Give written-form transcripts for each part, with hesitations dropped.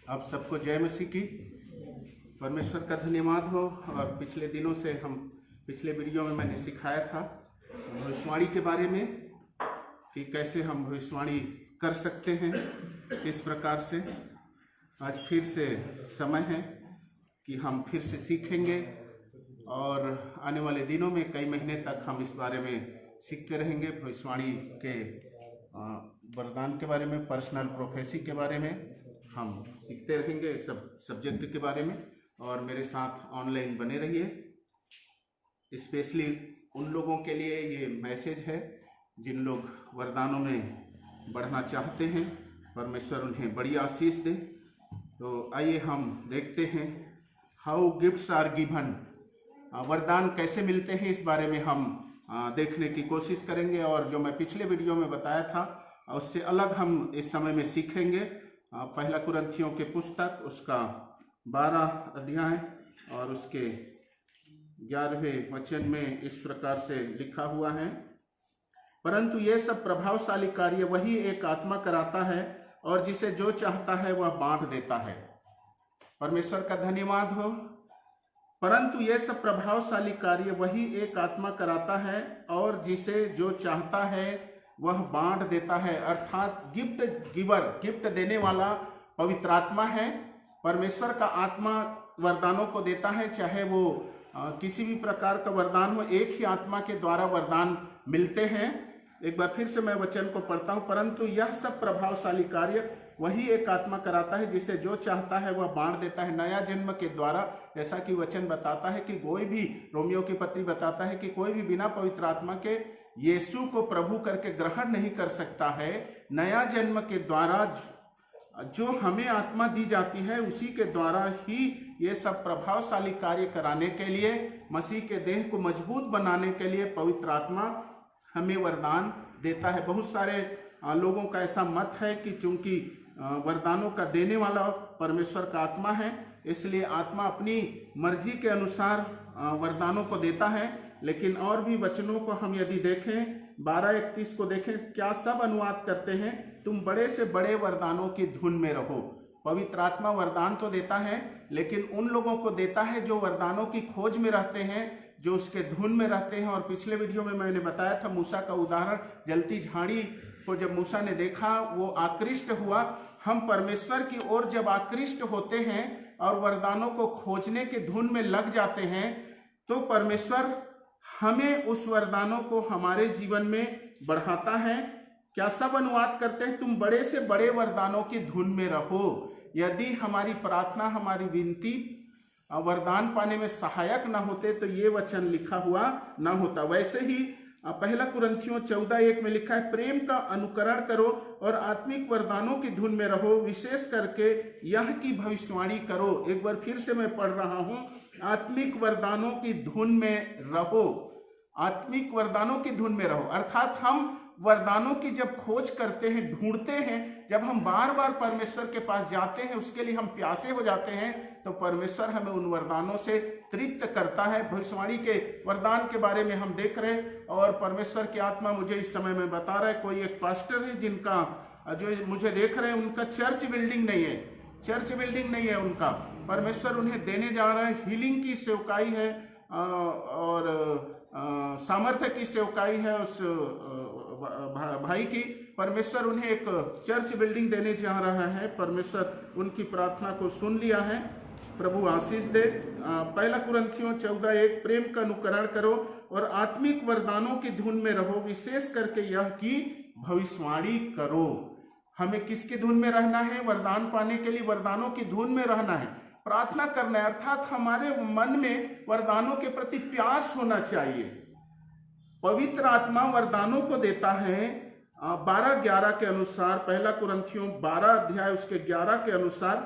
आप सबको जय मसीह की। परमेश्वर का धन्यवाद हो। और पिछले दिनों से पिछले वीडियो में मैंने सिखाया था भविष्यवाणी के बारे में कि कैसे हम भविष्यवाणी कर सकते हैं, किस प्रकार से। आज फिर से समय है कि हम फिर से सीखेंगे और आने वाले दिनों में कई महीने तक हम इस बारे में सीखते रहेंगे। भविष्यवाणी के वरदान के बारे में, पर्सनल प्रोफेसी के बारे में हम सीखते रहेंगे, सब सब्जेक्ट के बारे में। और मेरे साथ ऑनलाइन बने रहिए। स्पेशली उन लोगों के लिए ये मैसेज है जिन लोग वरदानों में बढ़ना चाहते हैं, परमेश्वर उन्हें बड़ी आशीष दे। तो आइए हम देखते हैं हाउ गिफ्ट्स आर गिवन। वरदान कैसे मिलते हैं इस बारे में हम देखने की कोशिश करेंगे। और जो मैं पिछले वीडियो में बताया था उससे अलग हम इस समय में सीखेंगे। पहला कुरिन्थियों के पुस्तक उसका 12 अध्याय और उसके 11वें वचन में इस प्रकार से लिखा हुआ है, परंतु ये सब प्रभावशाली कार्य वही एक आत्मा कराता है और जिसे जो चाहता है वह बांट देता है। परमेश्वर का धन्यवाद हो। परंतु ये सब प्रभावशाली कार्य वही एक आत्मा कराता है और जिसे जो चाहता है वह बांट देता है। अर्थात गिफ्ट गिवर, गिफ्ट देने वाला पवित्र आत्मा है। परमेश्वर का आत्मा वरदानों को देता है, चाहे वो किसी भी प्रकार का वरदान हो। एक ही आत्मा के द्वारा वरदान मिलते हैं। एक बार फिर से मैं वचन को पढ़ता हूं, परंतु यह सब प्रभावशाली कार्य वही एक आत्मा कराता है, जिसे जो चाहता है वह बांट देता है। नया जन्म के द्वारा, जैसा कि वचन बताता है कि कोई भी, रोमियो की पत्री बताता है कि कोई भी बिना पवित्र आत्मा के यीशु को प्रभु करके ग्रहण नहीं कर सकता है। नया जन्म के द्वारा जो हमें आत्मा दी जाती है उसी के द्वारा ही ये सब प्रभावशाली कार्य कराने के लिए, मसीह के देह को मजबूत बनाने के लिए पवित्र आत्मा हमें वरदान देता है। बहुत सारे लोगों का ऐसा मत है कि चूंकि वरदानों का देने वाला परमेश्वर का आत्मा है, इसलिए आत्मा अपनी मर्जी के अनुसार वरदानों को देता है। लेकिन और भी वचनों को हम यदि देखें, 12:31 को देखें, क्या सब अनुवाद करते हैं, तुम बड़े से बड़े वरदानों की धुन में रहो। पवित्र आत्मा वरदान तो देता है, लेकिन उन लोगों को देता है जो वरदानों की खोज में रहते हैं, जो उसके धुन में रहते हैं। और पिछले वीडियो में मैंने बताया था मूसा का उदाहरण, जलती झाड़ी को जब मूसा ने देखा वो आकृष्ट हुआ। हम परमेश्वर की ओर जब आकृष्ट होते हैं और वरदानों को खोजने के धुन में लग जाते हैं, तो परमेश्वर हमें उस वरदानों को हमारे जीवन में बढ़ाता है। क्या सब अनुवाद करते हैं, तुम बड़े से बड़े वरदानों की धुन में रहो। यदि हमारी प्रार्थना, हमारी विनती वरदान पाने में सहायक ना होते तो ये वचन लिखा हुआ ना होता। वैसे ही पहला कुरिन्थियों 14:1 में लिखा है, प्रेम का अनुकरण करो और आत्मिक वरदानों की धुन में रहो, विशेष करके यह की भविष्यवाणी करो। एक बार फिर से मैं पढ़ रहा हूं, आत्मिक वरदानों की धुन में रहो। आत्मिक वरदानों की धुन में रहो अर्थात हम वरदानों की जब खोज करते हैं, ढूंढते हैं, जब हम बार बार परमेश्वर के पास जाते हैं, उसके लिए हम प्यासे हो जाते हैं, तो परमेश्वर हमें उन वरदानों से तृप्त करता है। भविष्यवाणी के वरदान के बारे में हम देख रहे हैं और परमेश्वर की आत्मा मुझे इस समय में बता रहा है, कोई एक पास्टर है जिनका, जो मुझे देख रहे हैं, उनका चर्च बिल्डिंग नहीं है, चर्च बिल्डिंग नहीं है उनका। परमेश्वर उन्हें देने जा रहा है, हीलिंग की सेवकाई है और सामर्थ्य की सेवकाई है उस भाई की। परमेश्वर उन्हें एक चर्च बिल्डिंग देने जा रहा है। परमेश्वर उनकी प्रार्थना को सुन लिया है, प्रभु आशीष दे। पहला कुरिन्थियों 14:1, प्रेम का अनुकरण करो और आत्मिक वरदानों की धुन में रहो, विशेष करके यह कि भविष्यवाणी करो। हमें किसकी धुन में रहना है? वरदान पाने के लिए वरदानों की धुन में रहना है, प्रार्थना करना है, अर्थात हमारे मन में वरदानों के प्रति प्यास होना चाहिए। पवित्र आत्मा वरदानों को देता है 12:11 के अनुसार, पहला कुरिन्थियों 12 अध्याय उसके 11 के अनुसार,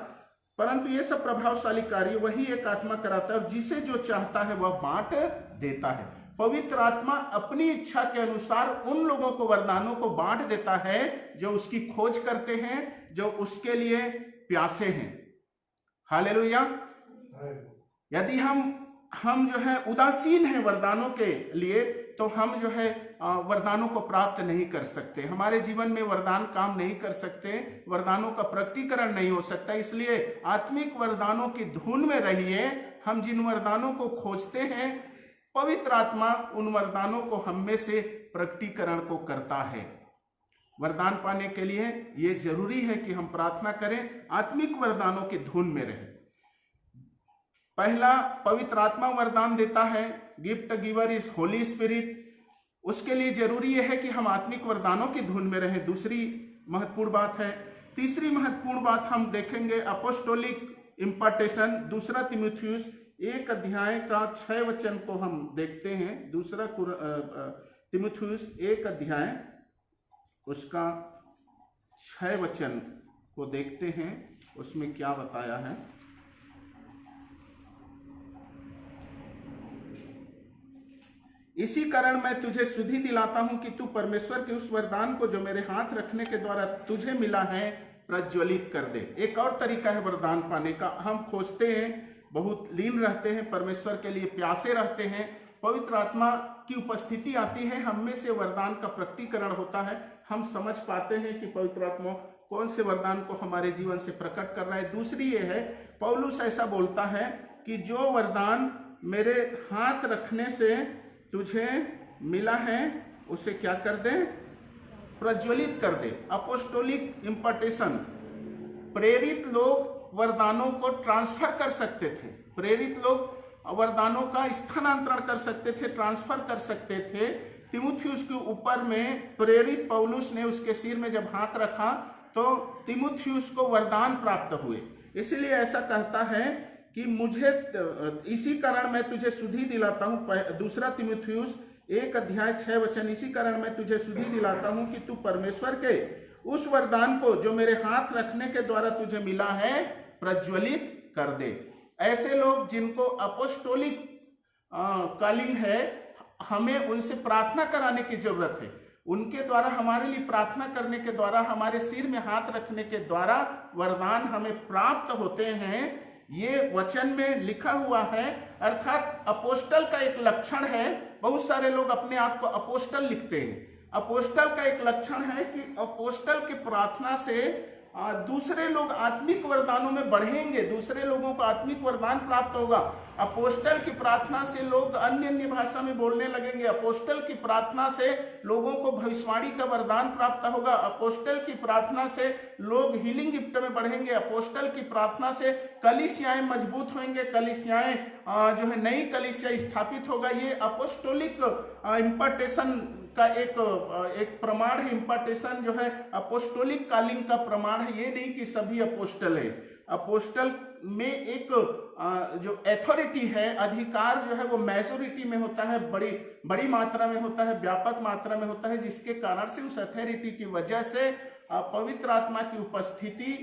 परंतु ये सब प्रभावशाली कार्य वही एक आत्मा कराता है और जिसे जो चाहता है वह बांट देता है। पवित्र आत्मा अपनी इच्छा के अनुसार उन लोगों को वरदानों को बांट देता है जो उसकी खोज करते हैं, जो उसके लिए प्यासे हैं। हालेलुया। यदि हम हम जो है उदासीन हैं वरदानों के लिए, तो हम जो है वरदानों को प्राप्त नहीं कर सकते। हमारे जीवन में वरदान काम नहीं कर सकते, वरदानों का प्रकटीकरण नहीं हो सकता। इसलिए आत्मिक वरदानों की धुन में रहिए। हम जिन वरदानों को खोजते हैं, पवित्र आत्मा उन वरदानों को हम में से प्रकटीकरण को करता है। वरदान पाने के लिए यह जरूरी है कि हम प्रार्थना करें, आत्मिक वरदानों की धुन में रहें। पहला, पवित्र आत्मा वरदान देता है। Gift giver is Holi spirit. उसके लिए जरूरी यह है कि हम आत्मिक वरदानों की धुन में रहें। दूसरी महत्वपूर्ण बात है। तीसरी महत्वपूर्ण बात हम देखेंगे अपोस्टोलिक इम्पार्टेशन। दूसरा तीमुथियुस 1 अध्याय का 6 वचन को हम देखते हैं। दूसरा तीमुथियुस 1 अध्याय उसका 6 वचन को देखते हैं, उसमें क्या बताया है। इसी कारण मैं तुझे सुधि दिलाता हूं कि तू परमेश्वर के उस वरदान को जो मेरे हाथ रखने के द्वारा तुझे मिला है प्रज्वलित कर दे। एक और तरीका है वरदान पाने का। हम खोजते हैं, बहुत लीन रहते हैं, परमेश्वर के लिए प्यासे रहते हैं, पवित्र आत्मा की उपस्थिति आती है, हम में से वरदान का प्रकटीकरण होता है। हम समझ पाते हैं कि पवित्र आत्मा कौन से वरदान को हमारे जीवन से प्रकट कर रहा है। दूसरी ये है, पौलुस ऐसा बोलता है कि जो वरदान मेरे हाथ रखने से तुझे मिला है उसे क्या कर दे, प्रज्वलित कर दे। अपोस्टोलिक इम्पार्टेशन। प्रेरित लोग वरदानों को ट्रांसफर कर सकते थे। प्रेरित लोग वरदानों का स्थानांतरण कर सकते थे, ट्रांसफर कर सकते थे। तीमुथियुस के ऊपर में प्रेरित पौलुस ने उसके सिर में जब हाथ रखा तो तीमुथियुस को वरदान प्राप्त हुए। इसलिए ऐसा कहता है कि मुझे इसी कारण मैं तुझे सुधि दिलाता हूं। दूसरा तीमुथियुस 1 अध्याय 6 वचन। इसी कारण मैं तुझे सुधि दिलाता हूं कि तू परमेश्वर के उस वरदान को जो मेरे हाथ रखने के द्वारा तुझे मिला है प्रज्वलित कर दे। ऐसे लोग जिनको अपोस्टोलिक कॉलिंग है, हमें उनसे प्रार्थना कराने की जरूरत है। उनके द्वारा, हमारे लिए प्रार्थना करने के द्वारा, हमारे सिर में हाथ रखने के द्वारा वरदान हमें प्राप्त होते हैं। ये वचन में लिखा हुआ है। अर्थात अपोस्टल का एक लक्षण है। बहुत सारे लोग अपने आप को अपोस्टल लिखते हैं। अपोस्टल का एक लक्षण है कि अपोस्टल की प्रार्थना से दूसरे लोग आत्मिक वरदानों में बढ़ेंगे, दूसरे लोगों को आत्मिक वरदान प्राप्त होगा। अपोस्टल की प्रार्थना से लोग अन्य अन्य भाषा में बोलने लगेंगे। अपोस्टल की प्रार्थना से लोगों को भविष्यवाणी का वरदान प्राप्त होगा। अपोस्टल की प्रार्थना से लोग हीलिंग गिफ्ट में बढ़ेंगे। अपोस्टल की प्रार्थना से कलीसियाएं मजबूत होंगे, कलीसियाएं जो है नई कलीसिया स्थापित होगा। ये अपोस्टोलिक इम्पार्टेशन का एक प्रमाण है। इम्पार्टेशन जो है अपोस्टोलिक कॉलिंग का प्रमाण है। ये नहीं कि सभी अपोस्टल है। अपोस्टल में एक जो अथॉरिटी है, अधिकार जो है वो मेजोरिटी में होता है, बड़ी मात्रा में होता है, व्यापक मात्रा में होता है, जिसके कारण से उस अथॉरिटी की वजह से पवित्र आत्मा की उपस्थिति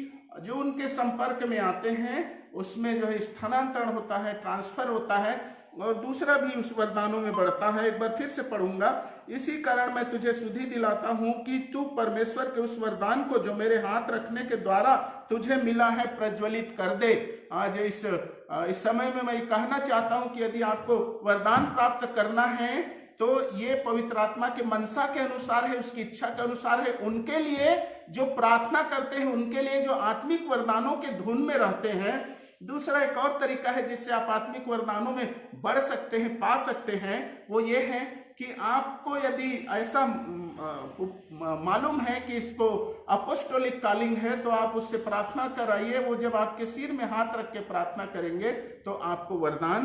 जो उनके संपर्क में आते हैं उसमें जो है स्थानांतरण होता है, ट्रांसफर होता है, और दूसरा भी उस वरदानों में बढ़ता है। एक बार फिर से पढ़ूंगा। इसी कारण मैं तुझे सुधि दिलाता हूं कि तू परमेश्वर के उस वरदान को जो मेरे हाथ रखने के द्वारा तुझे मिला है प्रज्वलित कर दे। आज इस समय में मैं कहना चाहता हूं कि यदि आपको वरदान प्राप्त करना है तो ये पवित्र आत्मा के मनसा के अनुसार है, उसकी इच्छा के अनुसार है। उनके लिए जो प्रार्थना करते हैं, उनके लिए जो आत्मिक वरदानों के धुन में रहते हैं। दूसरा एक और तरीका है जिससे आप आत्मिक वरदानों में बढ़ सकते हैं, पा सकते हैं, वो ये है कि आपको यदि ऐसा मालूम है कि इसको अपोस्टोलिक कॉलिंग है तो आप उससे प्रार्थना कराइए। वो जब आपके सिर में हाथ रख के प्रार्थना करेंगे तो आपको वरदान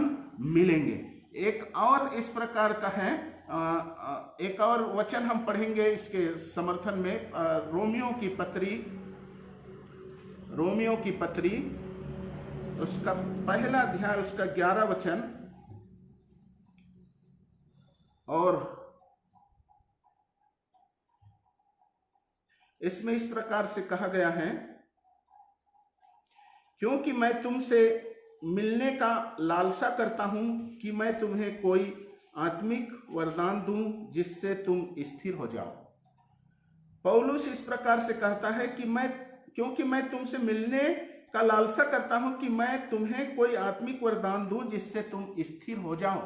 मिलेंगे। एक और इस प्रकार का है, एक और वचन हम पढ़ेंगे इसके समर्थन में। रोमियो की पत्री उसका पहला अध्याय उसका 11 वचन, और इसमें इस प्रकार से कहा गया है, क्योंकि मैं तुमसे मिलने का लालसा करता हूं कि मैं तुम्हें कोई आत्मिक वरदान दूं जिससे तुम स्थिर हो जाओ। पौलुस इस प्रकार से कहता है कि क्योंकि मैं तुमसे मिलने का लालसा करता हूं कि मैं तुम्हें कोई आत्मिक वरदान दूं जिससे तुम स्थिर हो जाओ।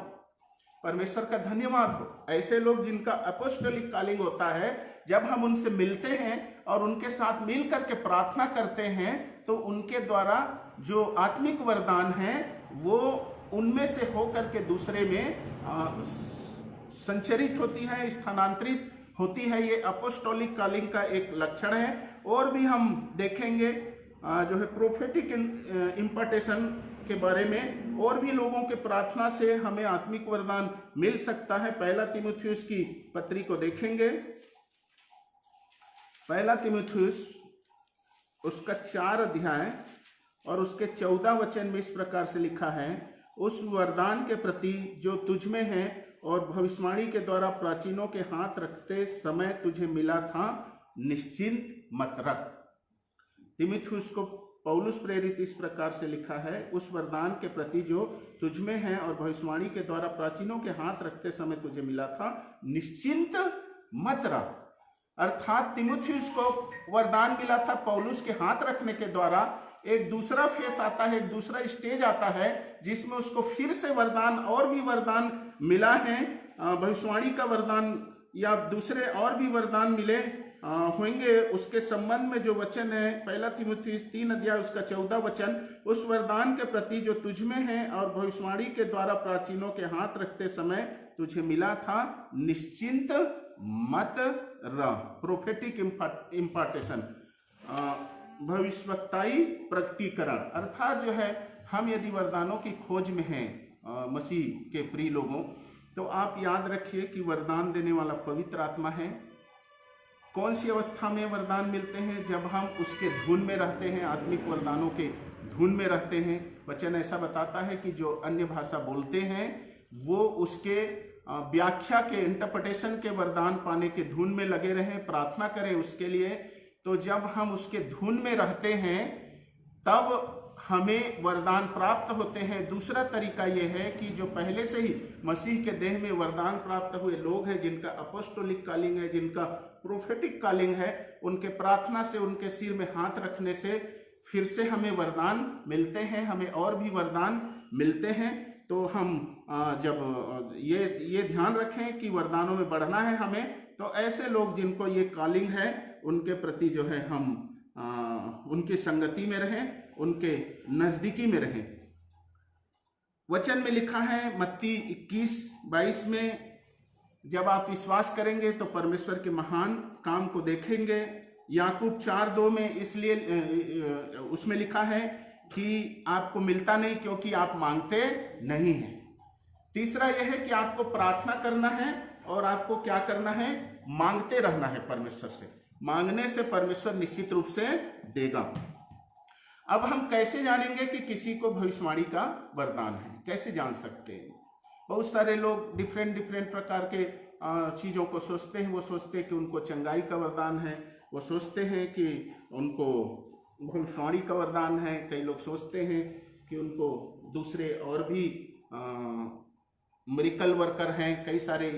परमेश्वर का धन्यवाद हो। ऐसे लोग जिनका अपोस्टोलिक कॉलिंग होता है, जब हम उनसे मिलते हैं और उनके साथ मिल करके प्रार्थना करते हैं तो उनके द्वारा जो आत्मिक वरदान है वो उनमें से होकर के दूसरे में संचरित होती है, स्थानांतरित होती है। ये अपोस्टोलिक कॉलिंग का एक लक्षण है। और भी हम देखेंगे जो है प्रोफेटिक इम्पार्टेशन के बारे में, और भी लोगों के प्रार्थना से हमें आत्मिक वरदान मिल सकता है। पहला तीमुथियुस की पत्री को देखेंगे। पहला तीमुथियुस उसका 4 अध्याय और उसके 14 वचन में इस प्रकार से लिखा है, उस वरदान के प्रति जो तुझ में है और भविष्यवाणी के द्वारा प्राचीनों के हाथ रखते समय तुझे मिला था, निश्चिंत मत रख। तीमुथियुस को पौलुस प्रेरित इस प्रकार से लिखा है, उस वरदान के प्रति जो तुझ में है और भविष्यवाणी के द्वारा प्राचीनों के हाथ रखते समय तुझे मिला था, निश्चिंत मत रख। अर्थात तीमुथियुस को वरदान मिला था पौलुस के हाथ रखने के द्वारा। एक दूसरा फेस आता है, एक दूसरा स्टेज आता है जिसमें उसको फिर से वरदान और भी वरदान मिला है, भविष्यवाणी का वरदान या दूसरे और भी वरदान मिले होंगे। उसके संबंध में जो वचन है पहला तीमुथियुस 3 अध्याय उसका 14 वचन, उस वरदान के प्रति जो तुझ में है और भविष्यवाणी के द्वारा प्राचीनों के हाथ रखते समय तुझे मिला था, निश्चिंत मत रह। प्रोफेटिक इम्पार्टेशन, भविष्यवक्ताई प्रकटीकरण। अर्थात जो है हम यदि वरदानों की खोज में हैं मसीह के प्रिय लोगों, तो आप याद रखिए कि वरदान देने वाला पवित्र आत्मा है। कौन सी अवस्था में वरदान मिलते हैं? जब हम उसके धुन में रहते हैं, आत्मिक वरदानों के धुन में रहते हैं। वचन ऐसा बताता है कि जो अन्य भाषा बोलते हैं वो उसके व्याख्या के, इंटरप्रिटेशन के वरदान पाने के धुन में लगे रहें, प्रार्थना करें उसके लिए। तो जब हम उसके धुन में रहते हैं तब हमें वरदान प्राप्त होते हैं। दूसरा तरीका यह है कि जो पहले से ही मसीह के देह में वरदान प्राप्त हुए लोग हैं, जिनका अपोस्टोलिक कॉलिंग है, जिनका प्रोफेटिक कॉलिंग है, उनके प्रार्थना से, उनके सिर में हाथ रखने से फिर से हमें वरदान मिलते हैं, हमें और भी वरदान मिलते हैं। तो हम जब ये ध्यान रखें कि वरदानों में बढ़ना है हमें, तो ऐसे लोग जिनको ये कॉलिंग है उनके प्रति जो है हम उनकी संगति में रहें, उनके नजदीकी में रहें। वचन में लिखा है मत्ती 21-22 में, जब आप विश्वास करेंगे तो परमेश्वर के महान काम को देखेंगे। याकूब 4:2 में इसलिए उसमें लिखा है कि आपको मिलता नहीं क्योंकि आप मांगते नहीं हैं। तीसरा यह है कि आपको प्रार्थना करना है और आपको क्या करना है? मांगते रहना है परमेश्वर से। मांगने से परमेश्वर निश्चित रूप से देगा। अब हम कैसे जानेंगे कि किसी को भविष्यवाणी का वरदान है? कैसे जान सकते हैं? बहुत सारे लोग डिफरेंट प्रकार के चीज़ों को सोचते हैं। वो सोचते हैं कि उनको चंगाई का वरदान है, वो सोचते हैं कि उनको भविष्यवाणी का वरदान है। कई लोग सोचते हैं कि उनको दूसरे और भी मिरेकल वर्कर हैं। कई सारे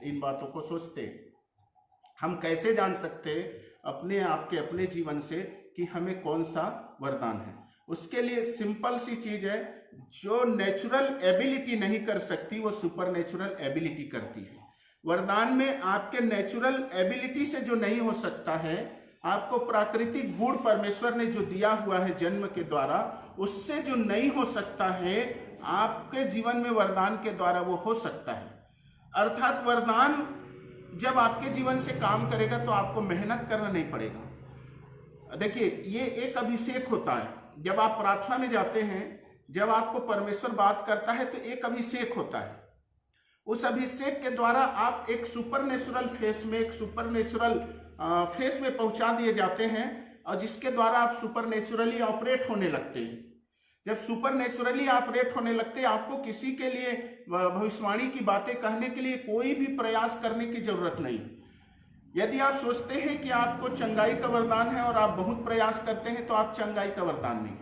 इन बातों को सोचते हैं। हम कैसे जान सकते हैं अपने आप के, अपने जीवन से कि हमें कौन सा वरदान है? उसके लिए सिंपल सी चीज है, जो नेचुरल एबिलिटी नहीं कर सकती वो सुपर नेचुरल एबिलिटी करती है। वरदान में आपके नेचुरल एबिलिटी से जो नहीं हो सकता है, आपको प्राकृतिक गुण परमेश्वर ने जो दिया हुआ है जन्म के द्वारा, उससे जो नहीं हो सकता है, आपके जीवन में वरदान के द्वारा वो हो सकता है। अर्थात वरदान जब आपके जीवन से काम करेगा तो आपको मेहनत करना नहीं पड़ेगा। देखिए, ये एक अभिषेक होता है। जब आप प्रार्थना में जाते हैं, जब आपको परमेश्वर बात करता है तो एक अभिषेक होता है। उस अभिषेक के द्वारा आप एक सुपरनेचुरल फेस में, एक सुपरनेचुरल फेस में पहुंचा दिए जाते हैं, और जिसके द्वारा आप सुपरनेचुरली ऑपरेट होने लगते हैं। जब सुपरनेचुरली ऑपरेट होने लगते हैं, आपको किसी के लिए भविष्यवाणी की बातें कहने के लिए कोई भी प्रयास करने की जरूरत नहीं। यदि आप सोचते हैं कि आपको चंगाई का वरदान है और आप बहुत प्रयास करते हैं, तो आप चंगाई का वरदान नहीं।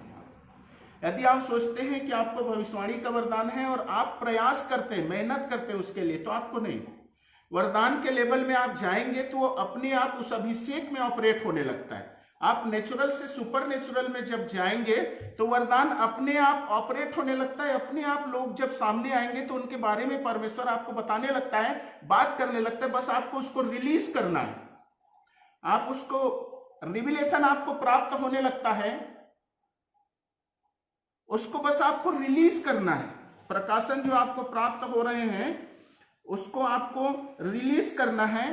यदि आप सोचते हैं कि आपको भविष्यवाणी का वरदान है और आप प्रयास करते हैं, मेहनत करते हैं उसके लिए, तो आपको नहीं। वरदान के लेवल में आप जाएंगे तो वो अपने आप उस अभिषेक में ऑपरेट होने लगता है। आप नेचुरल से सुपर नेचुरल में जब जाएंगे तो वरदान अपने आप ऑपरेट होने लगता है। अपने आप लोग जब सामने आएंगे तो उनके बारे में परमेश्वर आपको बताने लगता है, बात करने लगता है। बस आपको उसको रिलीज करना है, आप उसको रिविलेशन आपको प्राप्त होने लगता है, उसको बस आपको रिलीज करना है। प्रकाशन जो आपको प्राप्त हो रहे हैं उसको आपको रिलीज करना है।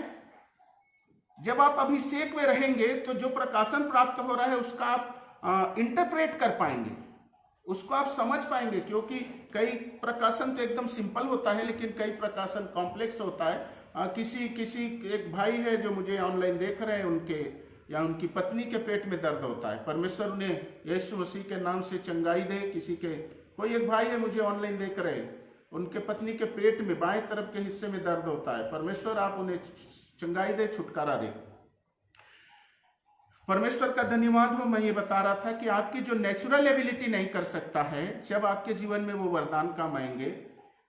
जब आप अभिषेक में रहेंगे तो जो प्रकाशन प्राप्त हो रहा है उसका आप इंटरप्रेट कर पाएंगे, उसको आप समझ पाएंगे। क्योंकि कई प्रकाशन तो एकदम सिंपल होता है, लेकिन कई प्रकाशन कॉम्प्लेक्स होता है। किसी एक भाई है जो मुझे ऑनलाइन देख रहे हैं, उनके या उनकी पत्नी के पेट में दर्द होता है। परमेश्वर उन्हें यीशु मसीह के नाम से चंगाई दे। किसी के कोई एक भाई है मुझे ऑनलाइन देख रहे हैं, उनके पत्नी के पेट में बाएं तरफ के हिस्से में दर्द होता है। परमेश्वर आप उन्हें चंगाई दे, छुटकारा दे। परमेश्वर का धन्यवाद हो। मैं ये बता रहा था कि आपकी जो नेचुरल एबिलिटी नहीं कर सकता है, जब आपके जीवन में वो वरदान काम आएंगे।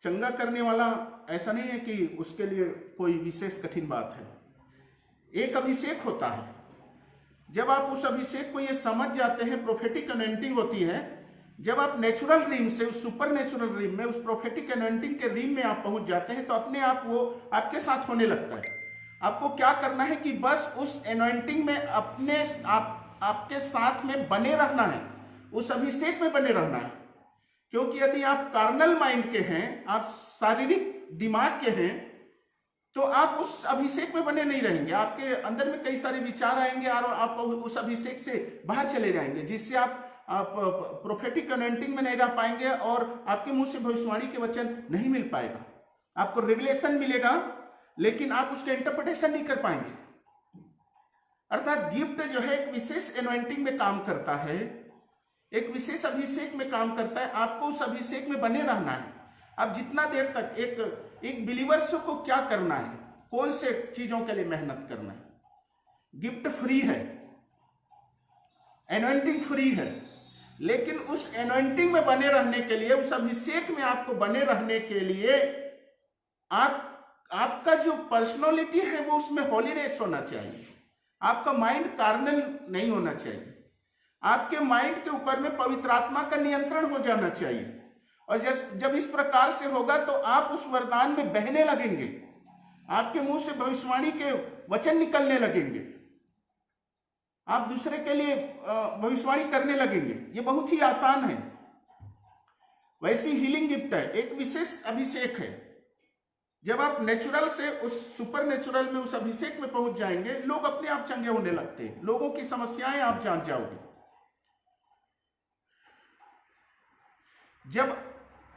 चंगा करने वाला ऐसा नहीं है कि उसके लिए कोई विशेष कठिन बात है। एक अभिषेक होता है, जब आप उस अभिषेक को ये समझ जाते हैं, प्रोफेटिक अनॉइंटिंग होती है। जब आप नेचुरल रीम से उस सुपर नेचुरल रीम में, उस प्रोफेटिक अनॉइंटिंग के रीम में आप पहुंच जाते हैं तो अपने आप वो आपके साथ होने लगता है। आपको क्या करना है कि बस उस अनॉइंटिंग में आपके साथ में बने रहना है, उस अभिषेक में बने रहना है। क्योंकि यदि आप कार्नल माइंड के हैं, आप शारीरिक दिमाग के हैं, तो आप उस अभिषेक में बने नहीं रहेंगे। आपके अंदर में कई सारे विचार आएंगे और आप उस अभिषेक से बाहर चले जाएंगे, जिससे आप प्रोफेटिक अनॉइंटिंग में नहीं रह पाएंगे और आपके मुंह से भविष्यवाणी के वचन नहीं मिल पाएगा। आपको रिवलेशन मिलेगा लेकिन आप उसका इंटरप्रिटेशन नहीं कर पाएंगे। अर्थात गिफ्ट जो है एक विशेष अनॉइंटिंग में काम करता है, एक विशेष अभिषेक में काम करता है। आपको उस अभिषेक में बने रहना है। अब जितना देर तक एक बिलीवर्स को क्या करना है, कौन से चीजों के लिए मेहनत करना है। गिफ्ट फ्री है, एनॉइंटिंग फ्री है, लेकिन उस एनॉइंटिंग में बने रहने के लिए, उस अभिषेक में आपको बने रहने के लिए आपका जो पर्सनालिटी है वो उसमें होलीनेस होना चाहिए। आपका माइंड कार्नल नहीं होना चाहिए। आपके माइंड के ऊपर में पवित्र आत्मा का नियंत्रण हो जाना चाहिए। और जब इस प्रकार से होगा तो आप उस वरदान में बहने लगेंगे, आपके मुंह से भविष्यवाणी के वचन निकलने लगेंगे, आप दूसरे के लिए भविष्यवाणी करने लगेंगे। ये बहुत ही आसान है। वैसी हीलिंग गिफ्ट है, एक विशेष अभिषेक है। जब आप नेचुरल से उस सुपर नेचुरल में, उस अभिषेक में पहुंच जाएंगे, लोग अपने आप चंगे होने लगते हैं। लोगों की समस्याएं आप जान जाओगे। जब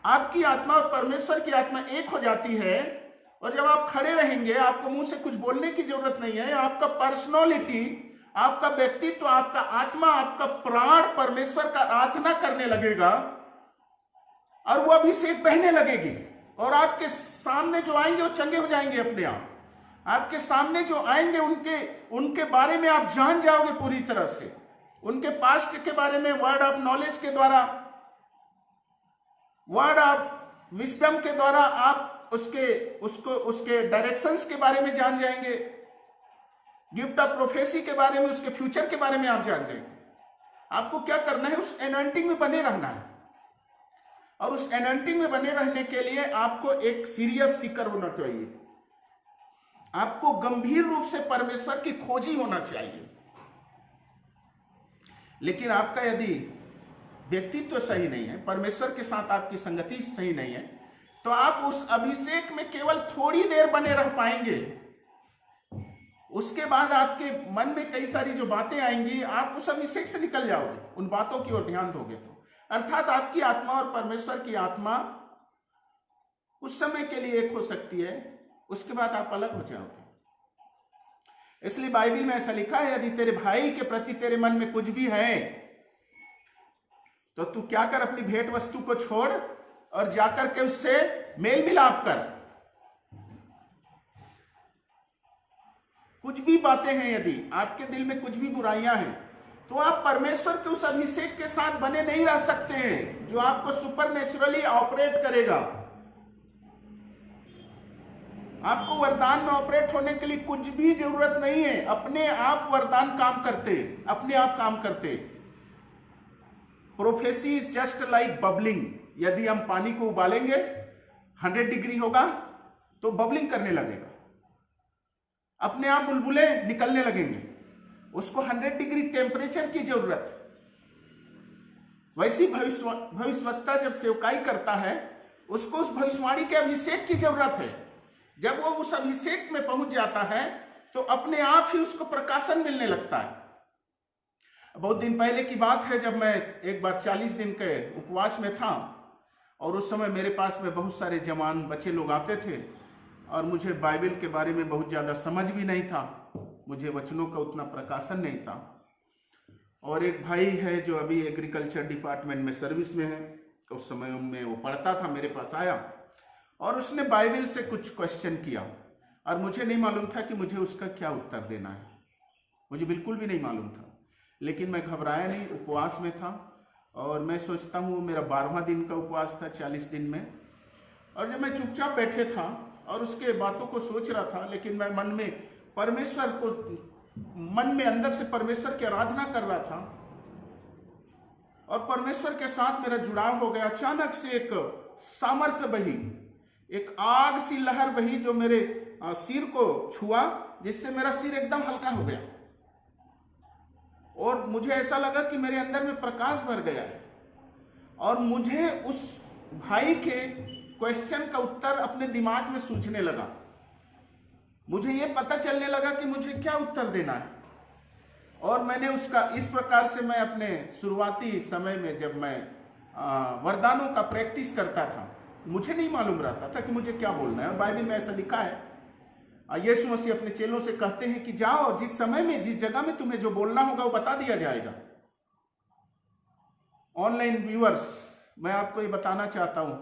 आपकी आत्मा और परमेश्वर की आत्मा एक हो जाती है और जब आप खड़े रहेंगे, आपको मुंह से कुछ बोलने की जरूरत नहीं है। आपका पर्सनालिटी, आपका व्यक्तित्व, आपका आत्मा, आपका प्राण परमेश्वर का आराधना करने लगेगा और वो अभिषेक बहने लगेगी। और आपके सामने जो आएंगे वो चंगे हो जाएंगे अपने आप। आपके सामने जो आएंगे उनके बारे में आप जान जाओगे पूरी तरह से। उनके पास्ट के बारे में वर्ड ऑफ नॉलेज के द्वारा, वर्ड ऑफ विस्डम के द्वारा आप उसके डायरेक्शंस के बारे में जान जाएंगे। गिफ्ट ऑफ प्रोफेसी के बारे में, उसके फ्यूचर के बारे में आप जान जाएंगे। आपको क्या करना है, उस एनॉइंटिंग में बने रहना है। और उस एनॉइंटिंग में बने रहने के लिए आपको एक सीरियस सीकर होना चाहिए। आपको गंभीर रूप से परमेश्वर की खोजी होना चाहिए। लेकिन आपका यदि व्यक्तित्व सही नहीं है, परमेश्वर के साथ आपकी संगति सही नहीं है, तो आप उस अभिषेक में केवल थोड़ी देर बने रह पाएंगे। उसके बाद आपके मन में कई सारी जो बातें आएंगी, आप उस अभिषेक से निकल जाओगे, उन बातों की ओर ध्यान दोगे तो। अर्थात आपकी आत्मा और परमेश्वर की आत्मा उस समय के लिए एक हो सकती है, उसके बाद आप अलग हो जाओगे। इसलिए बाइबल में ऐसा लिखा है, यदि तेरे भाई के प्रति तेरे मन में कुछ भी है तो तू क्या कर, अपनी भेंट वस्तु को छोड़ और जाकर के उससे मेल मिलाप कर। कुछ भी बातें हैं, यदि आपके दिल में कुछ भी बुराइयां हैं, तो आप परमेश्वर के उस अभिषेक के साथ बने नहीं रह सकते हैं जो आपको सुपर नेचुरली ऑपरेट करेगा। आपको वरदान में ऑपरेट होने के लिए कुछ भी जरूरत नहीं है, अपने आप वरदान काम करते, अपने आप काम करते। Prophecy is just like bubbling. यदि हम पानी को उबालेंगे 100 डिग्री होगा तो बबलिंग करने लगेगा, अपने आप बुलबुले निकलने लगेंगे। उसको 100 डिग्री टेम्परेचर की जरूरत है। वैसी भविष्यवक्ता जब सेवकाई करता है, उसको उस भविष्यवाणी के अभिषेक की जरूरत है। जब वो उस अभिषेक में पहुंच जाता है तो अपने आप ही उसको प्रकाशन मिलने लगता है। बहुत दिन पहले की बात है, जब मैं एक बार 40 दिन के उपवास में था और उस समय मेरे पास में बहुत सारे जवान बच्चे लोग आते थे और मुझे बाइबल के बारे में बहुत ज़्यादा समझ भी नहीं था, मुझे वचनों का उतना प्रकाशन नहीं था। और एक भाई है जो अभी एग्रीकल्चर डिपार्टमेंट में सर्विस में है, उस समय में वो पढ़ता था, मेरे पास आया और उसने बाइबल से कुछ क्वेश्चन किया और मुझे नहीं मालूम था कि मुझे उसका क्या उत्तर देना है, मुझे बिल्कुल भी नहीं मालूम था। लेकिन मैं घबराया नहीं, उपवास में था और मैं सोचता हूँ मेरा 12वां दिन का उपवास था 40 दिन में। और जब मैं चुपचाप बैठे था और उसके बातों को सोच रहा था, लेकिन मैं मन में परमेश्वर को, मन में अंदर से परमेश्वर की आराधना कर रहा था और परमेश्वर के साथ मेरा जुड़ाव हो गया। अचानक से एक सामर्थ्य बही, एक आग सी लहर बही जो मेरे सिर को छुआ, जिससे मेरा सिर एकदम हल्का हो गया और मुझे ऐसा लगा कि मेरे अंदर में प्रकाश भर गया है। और मुझे उस भाई के क्वेश्चन का उत्तर अपने दिमाग में सूझने लगा, मुझे ये पता चलने लगा कि मुझे क्या उत्तर देना है। और मैंने उसका इस प्रकार से, मैं अपने शुरुआती समय में जब मैं वरदानों का प्रैक्टिस करता था, मुझे नहीं मालूम रहता था कि मुझे क्या बोलना है। और बाइबल में ऐसा लिखा है, यीशु मसीह अपने चेलों से कहते हैं कि जाओ और जिस समय में, जिस जगह में तुम्हें जो बोलना होगा वो बता दिया जाएगा। ऑनलाइन व्यूअर्स, मैं आपको ये बताना चाहता हूं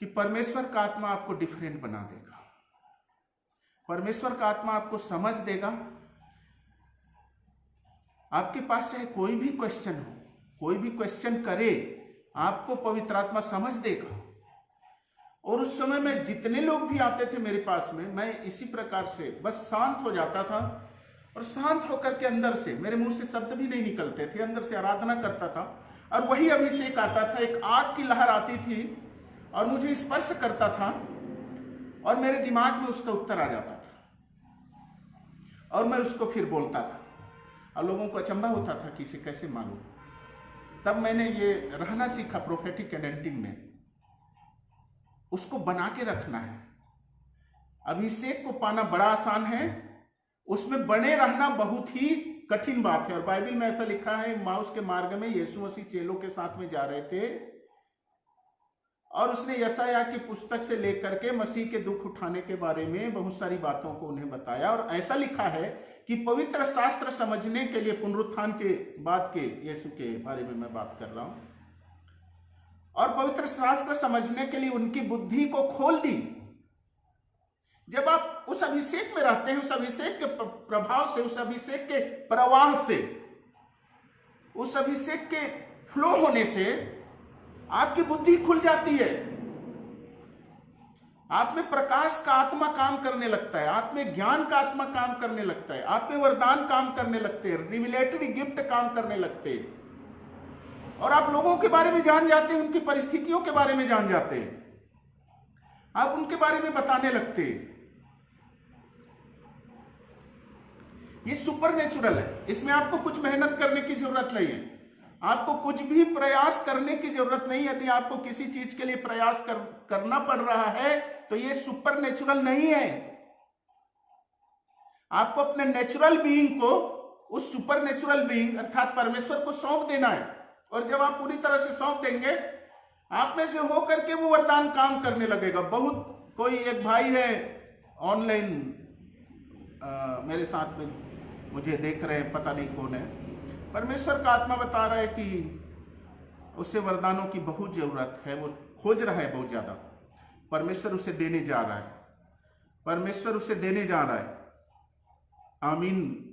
कि परमेश्वर का आत्मा आपको डिफरेंट बना देगा, परमेश्वर का आत्मा आपको समझ देगा। आपके पास चाहे कोई भी क्वेश्चन हो, कोई भी क्वेश्चन करे, आपको पवित्र आत्मा समझ देगा। और उस समय में जितने लोग भी आते थे मेरे पास में, मैं इसी प्रकार से बस शांत हो जाता था और शांत होकर के अंदर से, मेरे मुंह से शब्द भी नहीं निकलते थे, अंदर से आराधना करता था और वही अभिषेक आता था। एक आग की लहर आती थी और मुझे स्पर्श करता था और मेरे दिमाग में उसका उत्तर आ जाता था और मैं उसको फिर बोलता था और लोगों को अचंभा होता था कि इसे कैसे मालूम। तब मैंने ये रहना सीखा प्रोफेटिक एडेंटिंग में, उसको बना के रखना है। अभिषेक को पाना बड़ा आसान है, उसमें बने रहना बहुत ही कठिन बात है। और बाइबल में ऐसा लिखा है, माउस के मार्ग में यीशु मसीह चेलों के साथ में जा रहे थे और उसने यशायाह की पुस्तक से लेकर के मसीह के दुख उठाने के बारे में बहुत सारी बातों को उन्हें बताया। और ऐसा लिखा है कि पवित्र शास्त्र समझने के लिए, पुनरुत्थान के बाद के यीशु के बारे में मैं बात कर रहा हूं, और पवित्र शास्त्र समझने के लिए उनकी बुद्धि को खोल दी। जब आप उस अभिषेक में रहते हैं, उस अभिषेक के प्रभाव से, उस अभिषेक के प्रवाह से, उस अभिषेक के फ्लो होने से आपकी बुद्धि खुल जाती है। आप में प्रकाश का आत्मा काम करने लगता है, आप में ज्ञान का आत्मा काम करने लगता है, आप में वरदान काम करने लगते हैं, रिविलेटरी गिफ्ट काम करने लगते हैं और आप लोगों के बारे में जान जाते हैं, उनकी परिस्थितियों के बारे में जान जाते हैं, आप उनके बारे में बताने लगते हैं। ये सुपर नेचुरल है, इसमें आपको कुछ मेहनत करने की जरूरत नहीं है, आपको कुछ भी प्रयास करने की जरूरत नहीं। यदि आपको किसी चीज के लिए प्रयास करना पड़ रहा है तो ये सुपर नेचुरल नहीं है। आपको अपने नेचुरल बीइंग को उस सुपर नेचुरल बीइंग अर्थात परमेश्वर को सौंप देना है। और जब आप पूरी तरह से सौंप देंगे, आप में से होकर के वो वरदान काम करने लगेगा। बहुत कोई एक भाई है ऑनलाइन मेरे साथ में, मुझे देख रहे हैं, पता नहीं कौन है, परमेश्वर का आत्मा बता रहा है कि उसे वरदानों की बहुत जरूरत है, वो खोज रहा है बहुत ज्यादा। परमेश्वर उसे देने जा रहा है, परमेश्वर उसे देने जा रहा है। आमीन।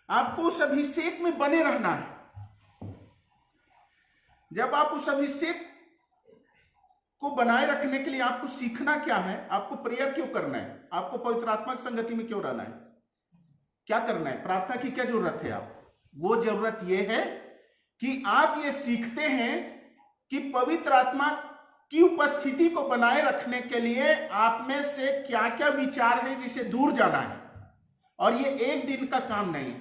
आपको उस अभिषेक में बने रहना है। जब आप उस अभिषेक को बनाए रखने के लिए आपको सीखना क्या है, आपको प्रेयर क्यों करना है, आपको पवित्र आत्मा की संगति में क्यों रहना है, क्या करना है, प्रार्थना की क्या जरूरत है। आप वो जरूरत ये है कि आप ये सीखते हैं कि पवित्र आत्मा की उपस्थिति को बनाए रखने के लिए आप में से क्या क्या विचार है जिसे दूर जाना है। और ये एक दिन का काम नहीं है।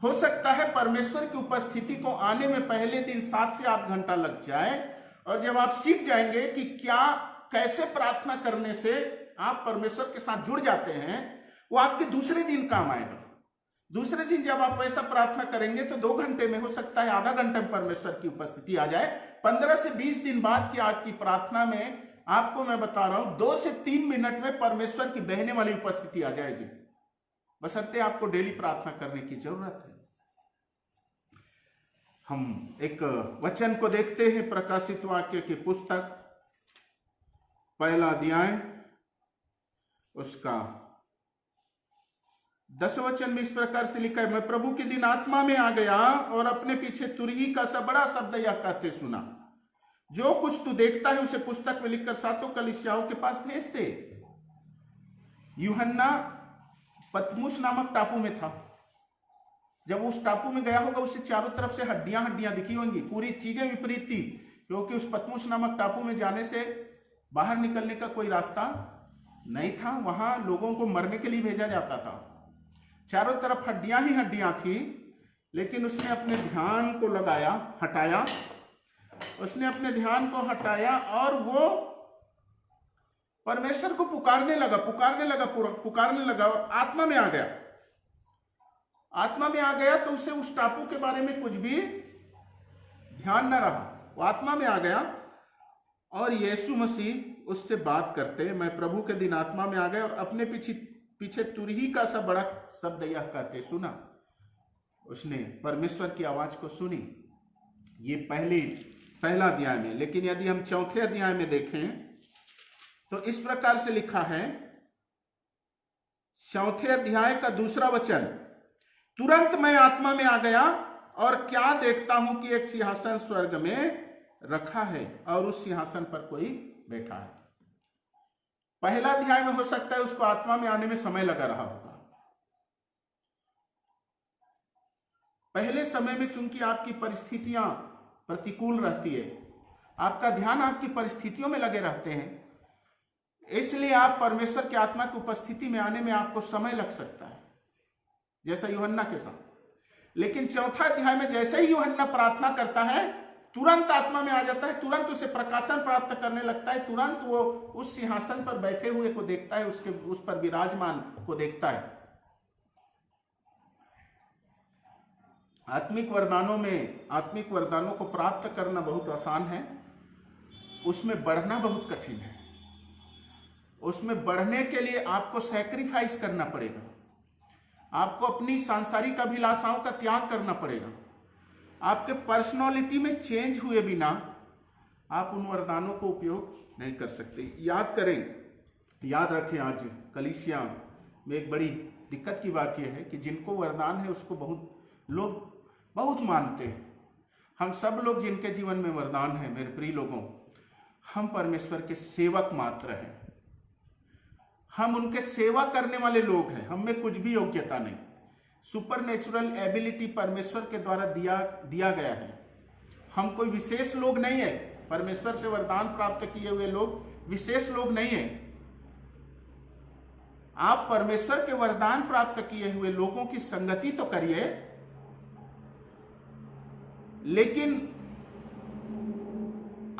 हो सकता है परमेश्वर की उपस्थिति को आने में पहले दिन 7 से 8 घंटा लग जाए, और जब आप सीख जाएंगे कि क्या कैसे प्रार्थना करने से आप परमेश्वर के साथ जुड़ जाते हैं, वो आपके दूसरे दिन काम आएगा। दूसरे दिन जब आप वैसा प्रार्थना करेंगे तो 2 घंटे में, हो सकता है आधा घंटे में परमेश्वर की उपस्थिति आ जाए। 15 से 20 दिन बाद की आपकी प्रार्थना में आपको मैं बता रहा हूं 2 से 3 मिनट में परमेश्वर की बहने वाली उपस्थिति आ जाएगी, बशर्ते आपको डेली प्रार्थना करने की जरूरत है। हम एक वचन को देखते हैं, प्रकाशित वाक्य की पुस्तक 1 अध्याय उसका 10 वचन में इस प्रकार से लिखा है, मैं प्रभु के दिन आत्मा में आ गया और अपने पीछे तुरही का सा बड़ा शब्द यह कहते सुना, जो कुछ तू देखता है उसे पुस्तक में लिखकर 7 कलीसियाओं के पास भेज दे। यूहन्ना पतमुस नामक टापू में था। जब उस टापू में गया होगा उसे चारों तरफ से हड्डियां हड्डियां दिखी होंगी, पूरी चीजें विपरीत थी, क्योंकि उस पतमुस नामक टापू में जाने से बाहर निकलने का कोई रास्ता नहीं था। वहां लोगों को मरने के लिए भेजा जाता था। चारों तरफ हड्डियां ही हड्डियां थी, लेकिन उसने अपने ध्यान को हटाया, उसने अपने ध्यान को हटाया और वो परमेश्वर को पुकारने लगा और आत्मा में आ गया। तो उसे उस टापू के बारे में कुछ भी ध्यान न रहा, वो आत्मा में आ गया और यीशु मसीह उससे बात करते, मैं प्रभु के दिन आत्मा में आ गया और अपने पीछे तुरही का सा बड़ा शब्द यह कहते सुना। उसने परमेश्वर की आवाज को सुनी। ये पहला अध्याय में। लेकिन यदि हम 4 अध्याय में देखें तो इस प्रकार से लिखा है, 4 अध्याय का 2 वचन, तुरंत मैं आत्मा में आ गया और क्या देखता हूं कि एक सिंहासन स्वर्ग में रखा है और उस सिंहासन पर कोई बैठा है। पहला अध्याय में हो सकता है उसको आत्मा में आने में समय लगा रहा होगा। पहले समय में चूंकि आपकी परिस्थितियां प्रतिकूल रहती है, आपका ध्यान आपकी परिस्थितियों में लगे रहते हैं, इसलिए आप परमेश्वर की आत्मा की उपस्थिति में आने में आपको समय लग सकता है, जैसा यूहन्ना के साथ। लेकिन 4 अध्याय में जैसे ही यूहन्ना प्रार्थना करता है, तुरंत आत्मा में आ जाता है, तुरंत उसे प्रकाशन प्राप्त करने लगता है, तुरंत वो उस सिंहासन पर बैठे हुए को देखता है, उस पर विराजमान को देखता है। आत्मिक वरदानों को प्राप्त करना बहुत आसान है, उसमें बढ़ना बहुत कठिन है। उसमें बढ़ने के लिए आपको सैक्रिफाइस करना पड़ेगा, आपको अपनी सांसारिक अभिलाषाओं का त्याग करना पड़ेगा। आपके पर्सनालिटी में चेंज हुए बिना आप उन वरदानों को उपयोग नहीं कर सकते। याद रखें, आज कलीसिया में एक बड़ी दिक्कत की बात यह है कि जिनको वरदान है उसको लोग बहुत मानते हैं। हम सब लोग जिनके जीवन में वरदान है, मेरे प्रिय लोगों, हम परमेश्वर के सेवक मात्र हैं। हम उनके सेवा करने वाले लोग हैं, हम में कुछ भी योग्यता नहीं। सुपर नेचुरल एबिलिटी परमेश्वर के द्वारा दिया गया है। हम कोई विशेष लोग नहीं है, परमेश्वर से वरदान प्राप्त किए हुए लोग विशेष लोग नहीं है। आप परमेश्वर के वरदान प्राप्त किए हुए लोगों की संगति तो करिए, लेकिन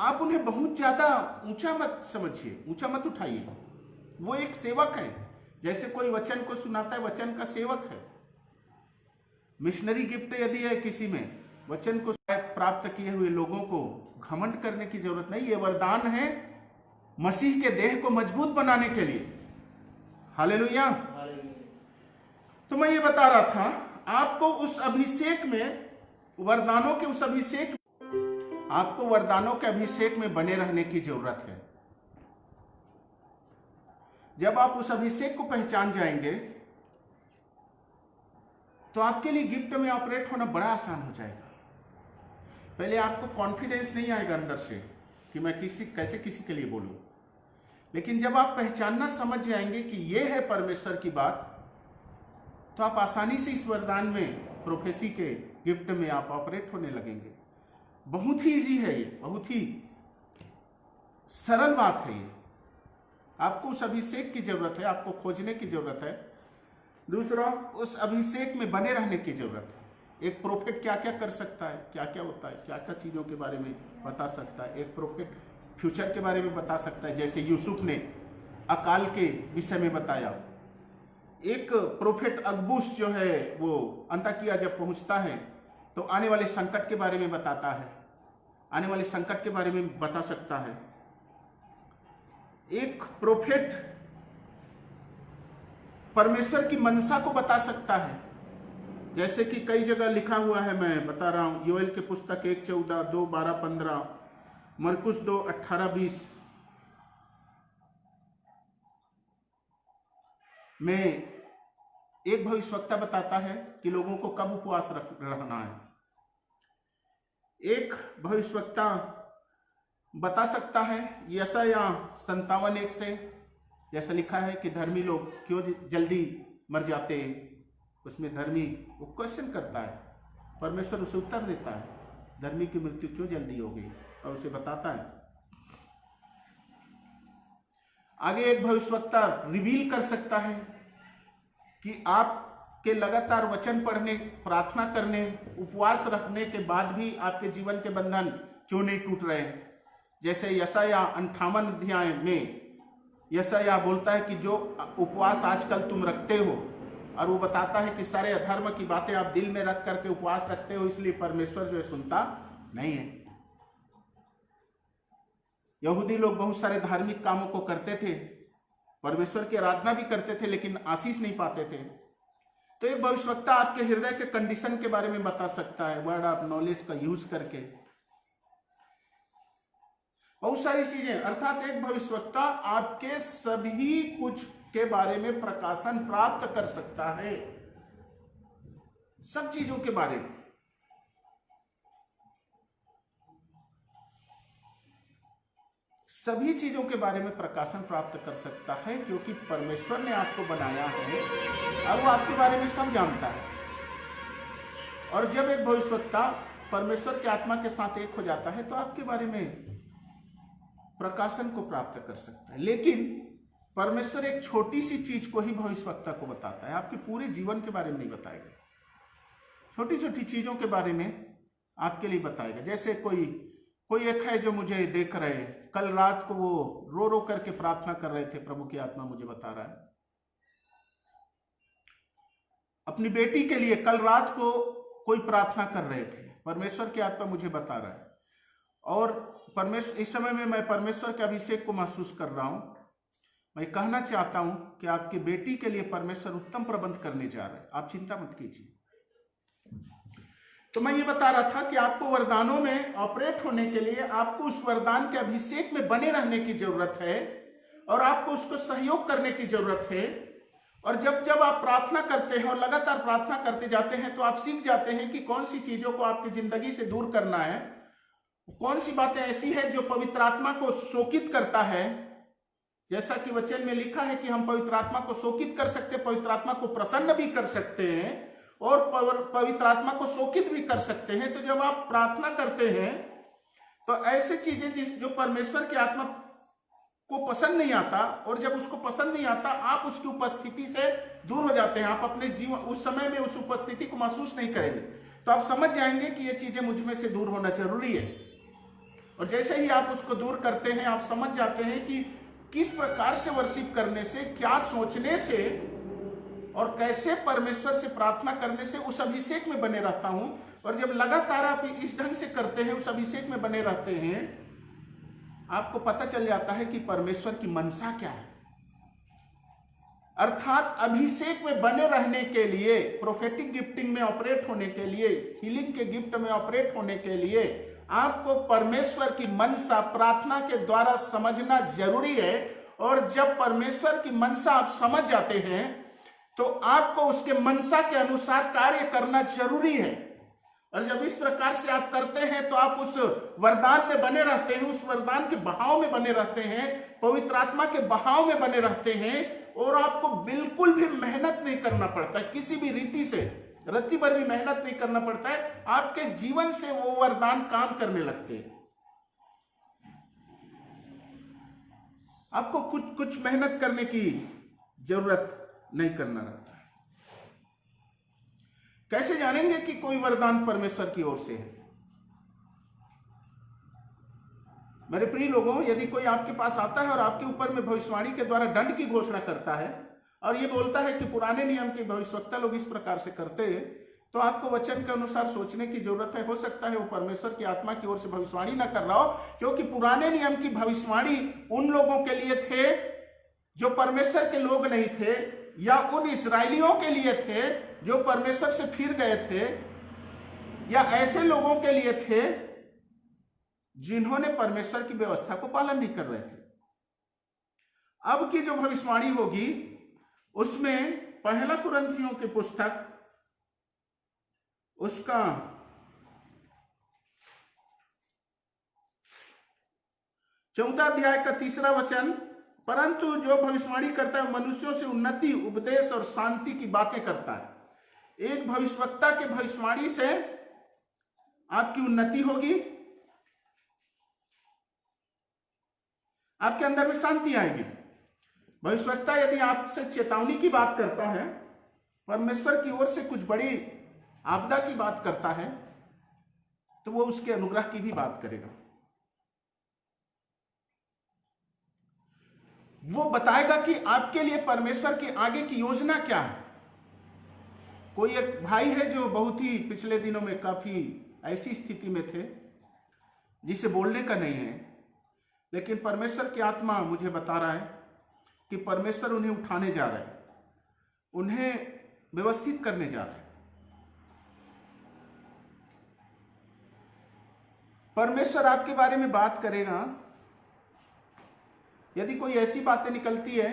आप उन्हें बहुत ज्यादा ऊंचा मत समझिए, ऊंचा मत उठाइए। वो एक सेवक है, जैसे कोई वचन को सुनाता है, वचन का सेवक है। मिशनरी गिफ्ट यदि है किसी में, वचन को प्राप्त किए हुए लोगों को घमंड करने की जरूरत नहीं। ये वरदान है मसीह के देह को मजबूत बनाने के लिए। हालेलुया। तो मैं ये बता रहा था, आपको उस अभिषेक में, वरदानों के उस अभिषेक, आपको वरदानों के अभिषेक में बने रहने की जरूरत है। जब आप उस अभिषेक को पहचान जाएंगे तो आपके लिए गिफ्ट में ऑपरेट होना बड़ा आसान हो जाएगा। पहले आपको कॉन्फिडेंस नहीं आएगा अंदर से, कि मैं कैसे किसी के लिए बोलूं। लेकिन जब आप पहचानना समझ जाएंगे कि ये है परमेश्वर की बात, तो आप आसानी से इस वरदान में, प्रोफेसी के गिफ्ट में आप ऑपरेट होने लगेंगे। बहुत ही इजी है ये, बहुत ही सरल बात है ये। आपको उस अभिषेक की जरूरत है, आपको खोजने की जरूरत है। दूसरा, उस अभिषेक में बने रहने की जरूरत है। एक प्रोफेट क्या क्या कर सकता है, क्या क्या होता है, क्या क्या चीज़ों के बारे में बता सकता है। एक प्रोफेट फ्यूचर के बारे में बता सकता है, जैसे यूसुफ ने अकाल के विषय में बताया। एक प्रोफेट अकबूस जो है वो अंताकिया जब पहुंचता है तो आने वाले संकट के बारे में बताता है, आने वाले संकट के बारे में बता सकता है। एक प्रोफेट परमेश्वर की मनसा को बता सकता है, जैसे कि कई जगह लिखा हुआ है, मैं बता रहा हूं। योएल के पुस्तक 1:14, 2:12-15, मरकुस 2:18-20 में एक भविष्यवक्ता बताता है कि लोगों को कब उपवास रहना है। एक भविष्यवक्ता बता सकता है यशायाह 57:1 से, जैसा लिखा है कि धर्मी लोग क्यों जल्दी मर जाते हैं। उसमें धर्मी वो क्वेश्चन करता है, परमेश्वर उसे उत्तर देता है, धर्मी की मृत्यु क्यों जल्दी हो गई, और उसे बताता है। आगे एक भविष्यवक्ता रिवील कर सकता है कि आपके लगातार वचन पढ़ने, प्रार्थना करने, उपवास रखने के बाद भी आपके जीवन के बंधन क्यों नहीं टूट रहे। जैसे यशायाह 58 अध्याय में यशायाह बोलता है कि जो उपवास आजकल तुम रखते हो, और वो बताता है कि सारे अधर्म की बातें आप दिल में रख करके उपवास रखते हो, इसलिए परमेश्वर जो है सुनता नहीं है। यहूदी लोग बहुत सारे धार्मिक कामों को करते थे, परमेश्वर की आराधना भी करते थे, लेकिन आशीष नहीं पाते थे। तो एक भविष्यवक्ता आपके हृदय के कंडीशन के बारे में बता सकता है, वर्ड ऑफ नॉलेज का यूज करके बहुत सारी चीजें। अर्थात एक भविष्यवक्ता आपके सभी कुछ के बारे में प्रकाशन प्राप्त कर सकता है, सब चीजों के बारे में। सभी चीजों के बारे में प्रकाशन प्राप्त कर सकता है, क्योंकि परमेश्वर ने आपको बनाया है और वो आपके बारे में सब जानता है। और जब एक भविष्यवक्ता परमेश्वर की आत्मा के साथ एक हो जाता है तो आपके बारे में प्रकाशन को प्राप्त कर सकता है। लेकिन परमेश्वर एक छोटी सी चीज को ही भविष्यवक्ता को बताता है, आपके पूरे जीवन के बारे में नहीं बताएगा। छोटी छोटी चीजों के बारे में आपके लिए बताएगा। जैसे कोई एक है जो मुझे देख रहे हैं, कल रात को वो रो रो करके प्रार्थना कर रहे थे, प्रभु की आत्मा मुझे बता रहा है, अपनी बेटी के लिए कल रात को कोई प्रार्थना कर रहे थे, परमेश्वर की आत्मा मुझे बता रहा है। और परमेश्वर, इस समय में मैं परमेश्वर के अभिषेक को महसूस कर रहा हूं। मैं कहना चाहता हूं कि आपकी बेटी के लिए परमेश्वर उत्तम प्रबंध करने जा रहे हैं, आप चिंता मत कीजिए। तो मैं ये बता रहा था कि आपको वरदानों में ऑपरेट होने के लिए आपको उस वरदान के अभिषेक में बने रहने की जरूरत है, और आपको उसको सहयोग करने की जरूरत है। और जब आप प्रार्थना करते हैं और लगातार प्रार्थना करते जाते हैं तो आप सीख जाते हैं कि कौन सी चीजों को आपकी जिंदगी से दूर करना है, कौन सी बातें ऐसी है जो पवित्र आत्मा को शोकित करता है। जैसा कि वचन में लिखा है कि हम पवित्र आत्मा को शोकित कर सकते, पवित्र आत्मा को प्रसन्न भी कर सकते हैं और पवित्र आत्मा को शोकित भी कर सकते हैं। तो जब आप प्रार्थना करते हैं तो ऐसे चीजें जो परमेश्वर की आत्मा को पसंद नहीं आता, और जब उसको पसंद नहीं आता आप उसकी उपस्थिति से दूर हो जाते हैं, आप अपने जीवन उस समय में उस उपस्थिति को महसूस नहीं करेंगे। तो आप समझ जाएंगे कि ये चीजें मुझ में से दूर होना जरूरी है। और जैसे ही आप उसको दूर करते हैं, आप समझ जाते हैं कि किस प्रकार से वर्शिप करने से, क्या सोचने से और कैसे परमेश्वर से प्रार्थना करने से उस अभिषेक में बने रहता हूं। और जब लगातार आप इस ढंग से करते हैं, उस अभिषेक में बने रहते हैं, आपको पता चल जाता है कि परमेश्वर की मनसा क्या है। अर्थात अभिषेक में बने रहने के लिए, प्रोफेटिक गिफ्टिंग में ऑपरेट होने के लिए, हीलिंग के गिफ्ट में ऑपरेट होने के लिए आपको परमेश्वर की मनसा प्रार्थना के द्वारा समझना जरूरी है। और जब परमेश्वर की मनसा आप समझ जाते हैं तो आपको उसके मनसा के अनुसार कार्य करना जरूरी है। और जब इस प्रकार से आप करते हैं तो आप उस वरदान में बने रहते हैं, उस वरदान के बहाव में बने रहते हैं, पवित्र आत्मा के बहाव में बने रहते हैं, और आपको बिल्कुल भी मेहनत नहीं करना पड़ता है, किसी भी रीति से रत्ती भर भी मेहनत नहीं करना पड़ता है। आपके जीवन से वो वरदान काम करने लगते हैं। आपको कुछ मेहनत करने की जरूरत नहीं करना रहता है। कैसे जानेंगे कि कोई वरदान परमेश्वर की ओर से है? मेरे प्रिय लोगों, यदि कोई आपके पास आता है और आपके ऊपर में भविष्यवाणी के द्वारा दंड की घोषणा करता है और ये बोलता है कि पुराने नियम के भविष्यवक्ता लोग इस प्रकार से करते हैं, तो आपको वचन के अनुसार सोचने की जरूरत है। हो सकता है वो परमेश्वर की आत्मा की ओर से भविष्यवाणी ना कर रहा हो, क्योंकि पुराने नियम की भविष्यवाणी उन लोगों के लिए थे जो परमेश्वर के लोग नहीं थे, या उन इस्राएलियों के लिए थे जो परमेश्वर से फिर गए थे, या ऐसे लोगों के लिए थे जिन्होंने परमेश्वर की व्यवस्था को पालन नहीं कर रहे थे। अब की जो भविष्यवाणी होगी उसमें पहला कुरिन्थियों की पुस्तक उसका 14 अध्याय का 3 वचन, परंतु जो भविष्यवाणी करता है मनुष्यों से उन्नति, उपदेश और शांति की बातें करता है। एक भविष्यवक्ता के भविष्यवाणी से आपकी उन्नति होगी, आपके अंदर में शांति आएगी। भविष्यवक्ता यदि आपसे चेतावनी की बात करता है, परमेश्वर की ओर से कुछ बड़ी आपदा की बात करता है, तो वो उसके अनुग्रह की भी बात करेगा। वो बताएगा कि आपके लिए परमेश्वर की आगे की योजना क्या है। कोई एक भाई है जो बहुत ही पिछले दिनों में काफी ऐसी स्थिति में थे जिसे बोलने का नहीं है, लेकिन परमेश्वर की आत्मा मुझे बता रहा है कि परमेश्वर उन्हें उठाने जा रहा है, उन्हें व्यवस्थित करने जा रहा है। परमेश्वर आपके बारे में बात करेगा। यदि कोई ऐसी बातें निकलती है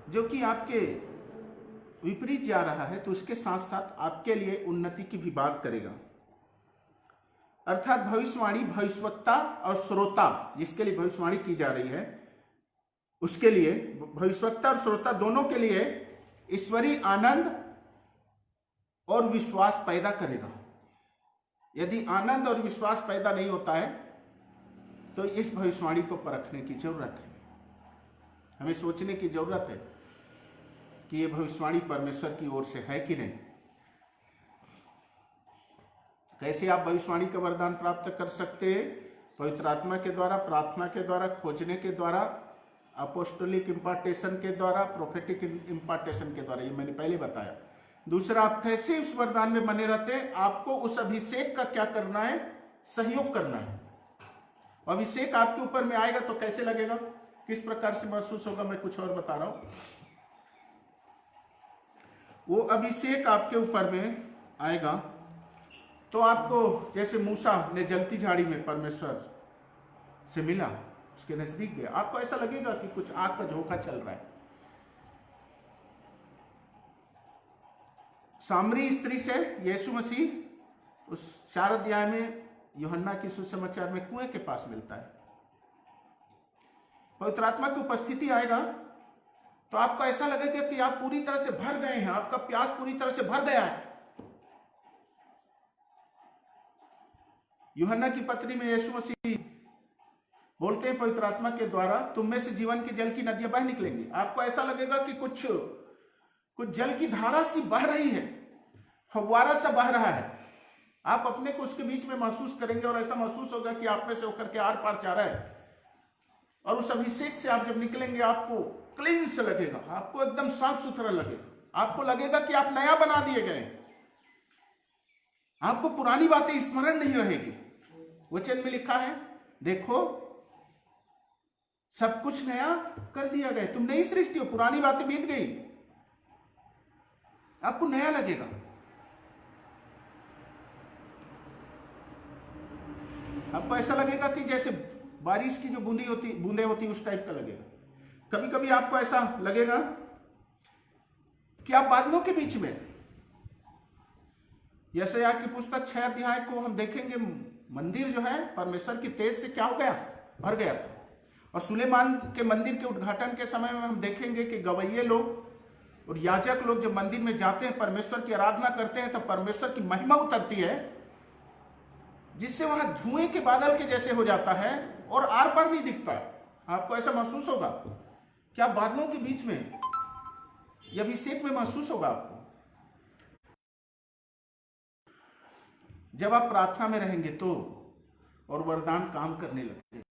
जो कि आपके विपरीत जा रहा है, तो उसके साथ साथ आपके लिए उन्नति की भी बात करेगा। अर्थात भविष्यवाणी, भविष्यवक्ता और श्रोता जिसके लिए भविष्यवाणी की जा रही है, उसके लिए, भविष्यवक्ता और श्रोता दोनों के लिए ईश्वरीय आनंद और विश्वास पैदा करेगा। यदि आनंद और विश्वास पैदा नहीं होता है तो इस भविष्यवाणी को परखने की जरूरत है। हमें सोचने की जरूरत है कि यह भविष्यवाणी परमेश्वर की ओर से है कि नहीं। कैसे आप भविष्यवाणी का वरदान प्राप्त कर सकते हैं? पवित्र आत्मा के द्वारा, प्रार्थना के द्वारा, खोजने के द्वारा, अपोस्टोलिक इम्पार्टेशन के द्वारा, प्रोफेटिक इम्पार्टेशन के द्वारा। ये मैंने पहले बताया। दूसरा, आप कैसे उस वरदान में बने रहते हैं? आपको उस अभिषेक का क्या करना है? सहयोग करना है। अभिषेक आपके ऊपर में आएगा तो कैसे लगेगा, किस प्रकार से महसूस होगा, मैं कुछ और बता रहा हूं। वो अभिषेक आपके ऊपर में आएगा तो आपको, जैसे मूसा ने जलती झाड़ी में परमेश्वर से मिला, उसके नजदीक गया, आपको ऐसा लगेगा कि कुछ आग का झोंका चल रहा है। सामरी स्त्री से यीशु मसीह उस 4 अध्याय में यूहन्ना की सुसमाचार में कुएं के पास मिलता है। पवित्र आत्मा की उपस्थिति आएगा तो आपको ऐसा लगेगा कि आप पूरी तरह से भर गए हैं, आपका प्यास पूरी तरह से भर गया है। यूहन्ना की पत्री में यीशु मसीह बोलते हैं पवित्र आत्मा के द्वारा, तुम में से जीवन के जल की नदियां बह निकलेंगी। आपको ऐसा लगेगा कि कुछ जल की धारा सी बह रही है, फव्वारा सा बह रहा है। आप अपने को उसके बीच में महसूस करेंगे और ऐसा महसूस होगा कि आप में से होकर के आर पार जा रहा है। और उस अभिषेक से आप जब निकलेंगे आपको क्लीन से लगेगा, आपको एकदम साफ सुथरा लगेगा, आपको लगेगा कि आप नया बना दिए गए। आपको पुरानी बातें स्मरण नहीं रहेगी। वचन में लिखा है, देखो सब कुछ नया कर दिया गया, तुम नई सृष्टि हो, पुरानी बातें बीत गई। आपको नया लगेगा। आपको ऐसा लगेगा कि जैसे बारिश की जो बूंदे होती उस टाइप का लगेगा। कभी कभी आपको ऐसा लगेगा कि आप बादलों के बीच में, यशायाह की पुस्तक 6 अध्याय को हम देखेंगे, मंदिर जो है परमेश्वर की तेज से क्या हो गया, भर गया था। और सुलेमान के मंदिर के उद्घाटन के समय में हम देखेंगे कि गवैये लोग और याजक लोग जब मंदिर में जाते हैं, परमेश्वर की आराधना करते हैं, तो परमेश्वर की महिमा उतरती है, जिससे वहां धुएं के बादल के जैसे हो जाता है और आर पार नहीं दिखता है। आपको ऐसा महसूस होगा, क्या बादलों के बीच में या अभिषेक में महसूस होगा आपको। जब आप प्रार्थना में रहेंगे तो, और वरदान काम करने लगेंगे,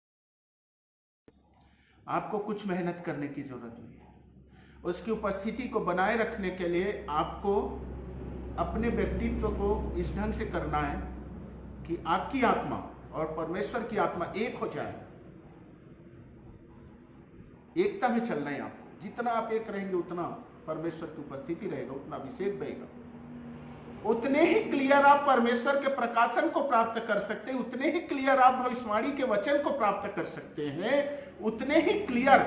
आपको कुछ मेहनत करने की जरूरत नहीं है। उसकी उपस्थिति को बनाए रखने के लिए आपको अपने व्यक्तित्व को इस ढंग से करना है कि आपकी आत्मा और परमेश्वर की आत्मा एक हो जाए। एकता में चलना है आपको। जितना आप एक रहेंगे उतना परमेश्वर की उपस्थिति रहेगा, उतना अभिषेक बहेगा, उतने ही क्लियर आप परमेश्वर के प्रकाशन को प्राप्त कर सकते हैं, उतने ही क्लियर आप भविष्यवाणी के वचन को प्राप्त कर सकते हैं, उतने ही क्लियर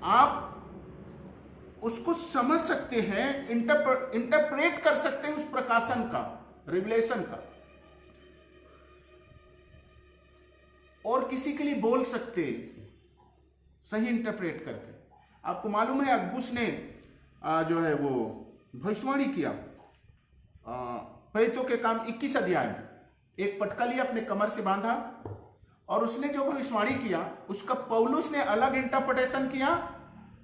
आप उसको समझ सकते हैं, इंटरप्रेट कर सकते हैं उस प्रकाशन का, रिवलेशन का, और किसी के लिए बोल सकते सही इंटरप्रेट करके। आपको मालूम है अगबुस ने जो है वो भविष्यवाणी किया प्रेरितों के काम 21 अध्याय में। एक पटका लिया, अपने कमर से बांधा, और उसने जो भविष्यवाणी किया उसका पौलुस ने अलग इंटरप्रिटेशन किया,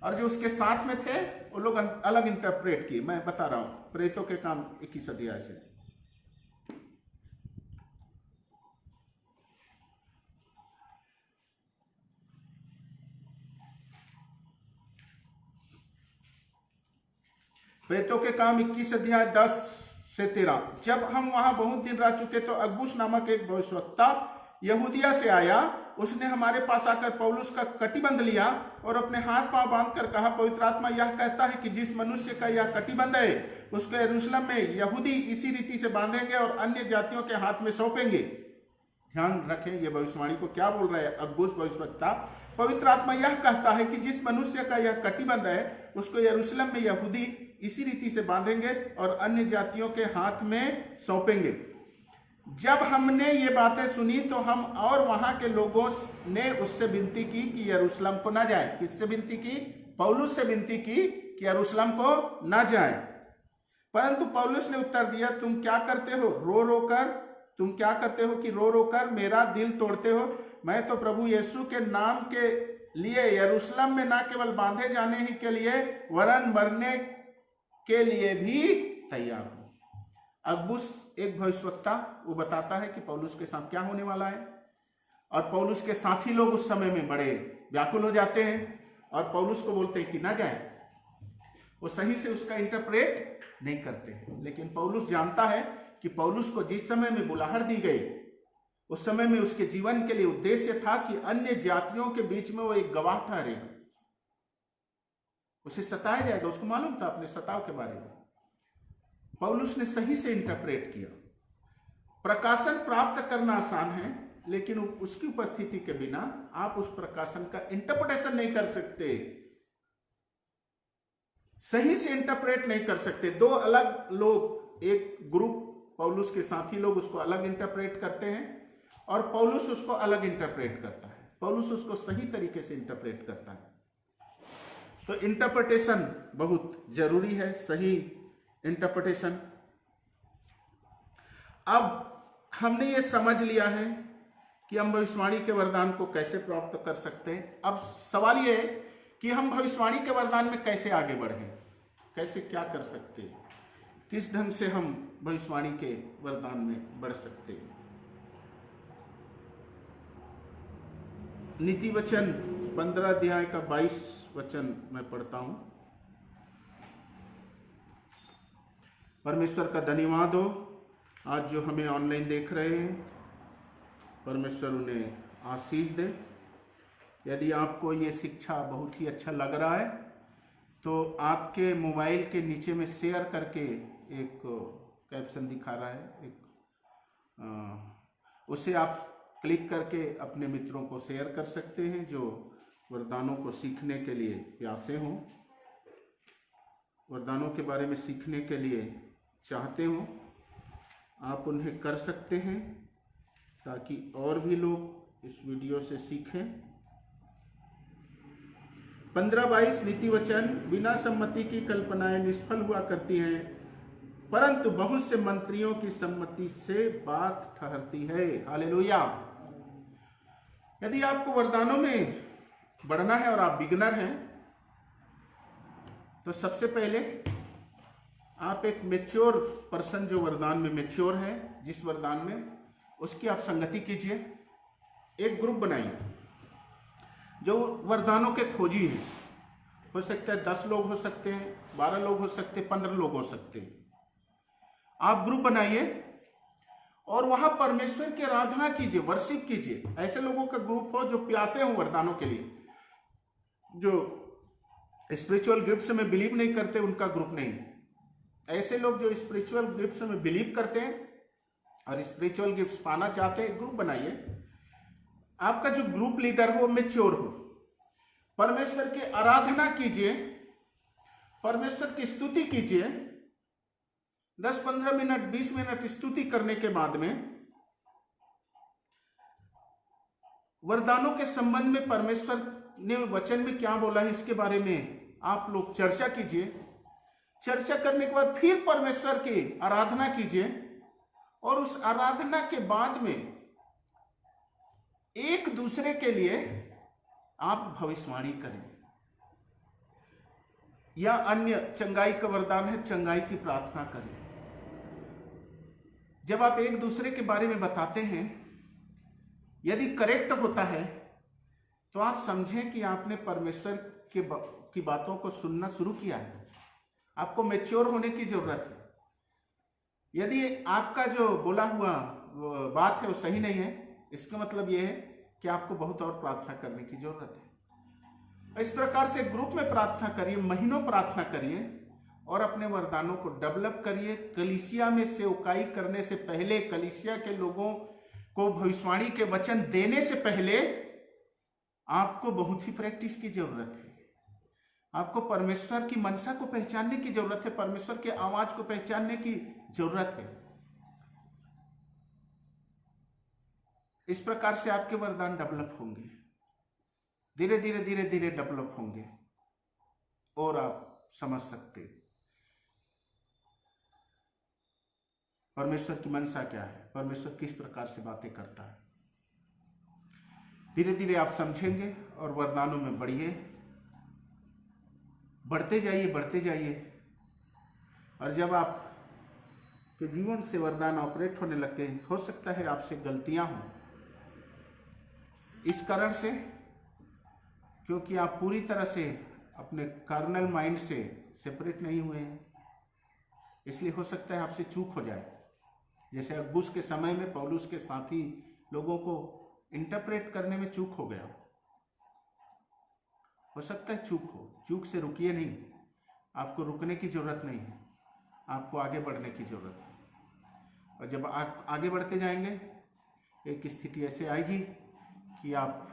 और जो उसके साथ में थे वो लोग अलग इंटरप्रेट किए। मैं बता रहा हूं प्रेरितों के काम 21 अध्याय से। प्रेरितों के काम 21 अध्याय 10 से 13। जब हम वहां बहुत दिन रह चुके तो अगबुस नामक एक भविष्यवक्ता यहूदिया से आया। उसने हमारे पास आकर पौलुस का कटिबंध लिया और अपने हाथ पांव बांधकर कहा, पवित्र आत्मा यह कहता है कि जिस मनुष्य का यह कटिबंध है उसको यरूशलेम में यहूदी इसी रीति से बांधेंगे और अन्य जातियों के हाथ में सौंपेंगे। ध्यान रखें, ये भविष्यवाणी को क्या बोल रहा है अगबुस भविष्यवक्ता। पवित्र आत्मा यह कहता है कि जिस मनुष्य का यह कटिबंध है उसको यरूशलेम में यहूदी इसी रीति से बांधेंगे और अन्य जातियों के हाथ में सौंपेंगे। जब हमने ये बातें सुनी तो हम और वहां के लोगों ने उससे विनती की कि यरूशलेम को न जाए। किससे विनती की? पौलुस से विनती की कि यरूशलेम को न जाए। परंतु पौलुस ने उत्तर दिया, तुम क्या करते हो कि रो रो कर मेरा दिल तोड़ते हो। मैं तो प्रभु यीशु के नाम के लिए यरूशलेम में न केवल बांधे जाने ही के लिए वरन मरने के लिए भी तैयार हूं। अगबुस एक भविष्यवक्ता, वो बताता है कि पौलुस के साथ क्या होने वाला है, और पौलुस के साथी लोग उस समय में बड़े व्याकुल हो जाते हैं और पौलुस को बोलते हैं कि ना जाए। वो सही से उसका इंटरप्रेट नहीं करते हैं, लेकिन पौलुस जानता है कि पौलुस को जिस समय में बुलाहट दी गई उस समय में उसके जीवन के लिए उद्देश्य था कि अन्य जातियों के बीच में वो एक गवाह ठहरेगा। उसे सताया जाएगा, उसको मालूम था अपने सताव के बारे में। पौलुस ने सही से इंटरप्रेट किया। प्रकाशन प्राप्त करना आसान है, लेकिन उसकी उपस्थिति के बिना आप उस प्रकाशन का इंटरप्रिटेशन नहीं कर सकते, सही से इंटरप्रेट नहीं कर सकते। दो अलग लोग, एक ग्रुप पौलुस के साथी लोग उसको अलग इंटरप्रेट करते हैं और पौलुस उसको अलग इंटरप्रेट करता है। पौलुस उसको सही तरीके से इंटरप्रेट करता है। तो इंटरप्रिटेशन बहुत जरूरी है, सही इंटरप्रिटेशन। अब हमने ये समझ लिया है कि हम भविष्यवाणी के वरदान को कैसे प्राप्त कर सकते हैं। अब सवाल ये है कि हम भविष्यवाणी के वरदान में कैसे आगे बढ़ें, कैसे क्या कर सकते हैं, किस ढंग से हम भविष्यवाणी के वरदान में बढ़ सकते हैं। नीति वचन 15 अध्याय का 22 वचन मैं पढ़ता हूं। परमेश्वर का धन्यवाद हो, आज जो हमें ऑनलाइन देख रहे हैं, परमेश्वर उन्हें आशीष दे। यदि आपको ये शिक्षा बहुत ही अच्छा लग रहा है तो आपके मोबाइल के नीचे में शेयर करके एक कैप्शन दिखा रहा है, उसे आप क्लिक करके अपने मित्रों को शेयर कर सकते हैं जो वरदानों को सीखने के लिए प्यासे हों, वरदानों के बारे में सीखने के लिए चाहते हो आप उन्हें कर सकते हैं, ताकि और भी लोग इस वीडियो से सीखें। 15-22 नीति वचन, बिना सम्मति की कल्पनाएं निष्फल हुआ करती हैं, परंतु बहुत से मंत्रियों की सम्मति से बात ठहरती है। हालेलुया। यदि आपको वरदानों में बढ़ना है और आप बिगनर हैं, तो सबसे पहले आप एक मैच्योर पर्सन, जो वरदान में मैच्योर है, जिस वरदान में, उसकी आप संगति कीजिए। एक ग्रुप बनाइए जो वरदानों के खोजी हैं। हो सकता है 10 लोग हो सकते हैं, 12 लोग हो सकते हैं, 15 लोग हो सकते हैं। आप ग्रुप बनाइए और वहां परमेश्वर की आराधना कीजिए, वर्शिप कीजिए। ऐसे लोगों का ग्रुप हो जो प्यासे हो वरदानों के लिए, जो स्पिरिचुअल गिफ्ट्स में बिलीव नहीं करते, उनका ग्रुप नहीं। ऐसे लोग जो स्पिरिचुअल गिफ्ट्स में बिलीव करते हैं और स्पिरिचुअल गिफ्ट्स पाना चाहते हैं, ग्रुप बनाइए। आपका जो ग्रुप लीडर हो मैच्योर हो। परमेश्वर की आराधना कीजिए, परमेश्वर की स्तुति कीजिए। 10-15 मिनट, 20 मिनट स्तुति करने के बाद में वरदानों के संबंध में परमेश्वर ने वचन में क्या बोला है, इसके बारे में आप लोग चर्चा कीजिए। चर्चा करने के बाद फिर परमेश्वर की आराधना कीजिए, और उस आराधना के बाद में एक दूसरे के लिए आप भविष्यवाणी करें, या अन्य चंगाई का वरदान है, चंगाई की प्रार्थना करें। जब आप एक दूसरे के बारे में बताते हैं, यदि करेक्ट होता है, तो आप समझें कि आपने परमेश्वर की बातों को सुनना शुरू किया है। आपको मैच्योर होने की जरूरत है। यदि आपका जो बोला हुआ बात है वो सही नहीं है, इसका मतलब यह है कि आपको बहुत और प्रार्थना करने की जरूरत है। इस प्रकार से ग्रुप में प्रार्थना करिए, महीनों प्रार्थना करिए, और अपने वरदानों को डेवलप करिए। कलीसिया में सेवकाई करने से पहले, कलीसिया के लोगों को भविष्यवाणी के वचन देने से पहले आपको बहुत ही प्रैक्टिस की जरूरत है। आपको परमेश्वर की मनसा को पहचानने की जरूरत है, परमेश्वर के आवाज को पहचानने की जरूरत है। इस प्रकार से आपके वरदान डेवलप होंगे, धीरे धीरे धीरे धीरे डेवलप होंगे, और आप समझ सकते परमेश्वर की मनसा क्या है, परमेश्वर किस प्रकार से बातें करता है। धीरे धीरे आप समझेंगे और वरदानों में बढ़िए, बढ़ते जाइए, बढ़ते जाइए। और जब आप के जीवन से वरदान ऑपरेट होने लगते हैं, हो सकता है आपसे गलतियां हों, इस कारण से क्योंकि आप पूरी तरह से अपने कार्नल माइंड से सेपरेट नहीं हुए हैं, इसलिए हो सकता है आपसे चूक हो जाए। जैसे अगबुस के समय में पौलुस के साथी लोगों को इंटरप्रेट करने में चूक हो गया। हो सकता है चूक हो, चूक से रुकिए नहीं। आपको रुकने की जरूरत नहीं है, आपको आगे बढ़ने की जरूरत है। और जब आप आगे बढ़ते जाएंगे, एक स्थिति ऐसे आएगी कि आप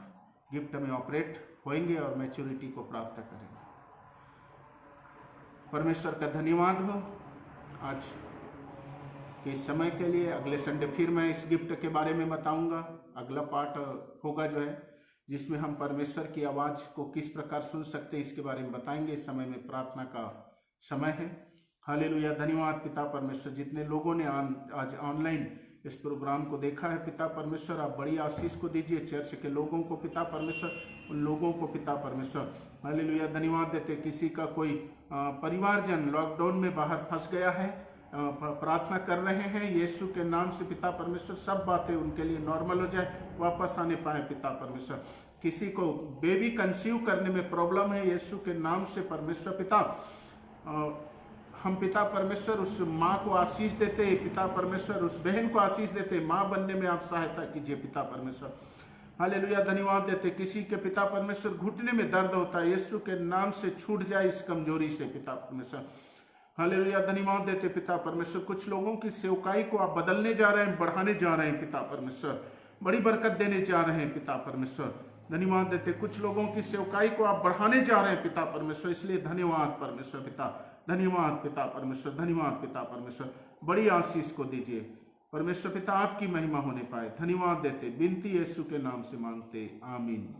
गिफ्ट में ऑपरेट होंगे और मैच्योरिटी को प्राप्त करेंगे। परमेश्वर का धन्यवाद हो आज के समय के लिए। अगले संडे फिर मैं इस गिफ्ट के बारे में बताऊंगा। अगला पार्ट होगा जो है, जिसमें हम परमेश्वर की आवाज़ को किस प्रकार सुन सकते हैं, इसके बारे में बताएंगे। इस समय में प्रार्थना का समय है। हालेलुया। धन्यवाद पिता परमेश्वर, जितने लोगों ने आज ऑनलाइन इस प्रोग्राम को देखा है, पिता परमेश्वर आप बड़ी आशीष को दीजिए। चर्च के लोगों को पिता परमेश्वर, उन लोगों को पिता परमेश्वर हालेलुया धन्यवाद देते। किसी का कोई परिवारजन लॉकडाउन में बाहर फंस गया है, प्रार्थना कर रहे हैं यीशु के नाम से पिता परमेश्वर, सब बातें उनके लिए नॉर्मल हो जाए, वापस आने पाए पिता परमेश्वर। किसी को बेबी कंसीव करने में प्रॉब्लम है, यीशु के नाम से परमेश्वर पिता हम पिता परमेश्वर उस माँ को आशीष देते, पिता परमेश्वर उस बहन को आशीष देते, माँ बनने में आप सहायता कीजिए पिता परमेश्वर। हालेलुया धन्यवाद देते। किसी के पिता परमेश्वर घुटने में दर्द होता है, यीशु के नाम से छूट जाए इस कमजोरी से पिता परमेश्वर। हालेलुया धन्यवाद देते पिता परमेश्वर। कुछ लोगों की सेवकाई को आप बदलने जा रहे हैं, बढ़ाने जा रहे हैं पिता परमेश्वर, बड़ी बरकत देने जा रहे हैं पिता परमेश्वर। धन्यवाद देते। कुछ लोगों की सेवकाई को आप बढ़ाने जा रहे हैं पिता परमेश्वर, इसलिए धन्यवाद परमेश्वर पिता। धन्यवाद पिता परमेश्वर, धन्यवाद पिता परमेश्वर। बड़ी आशीष को दीजिए परमेश्वर पिता, आपकी महिमा होने पाए। धन्यवाद देते, बिनती यीशु के नाम से मांगते, आमीन।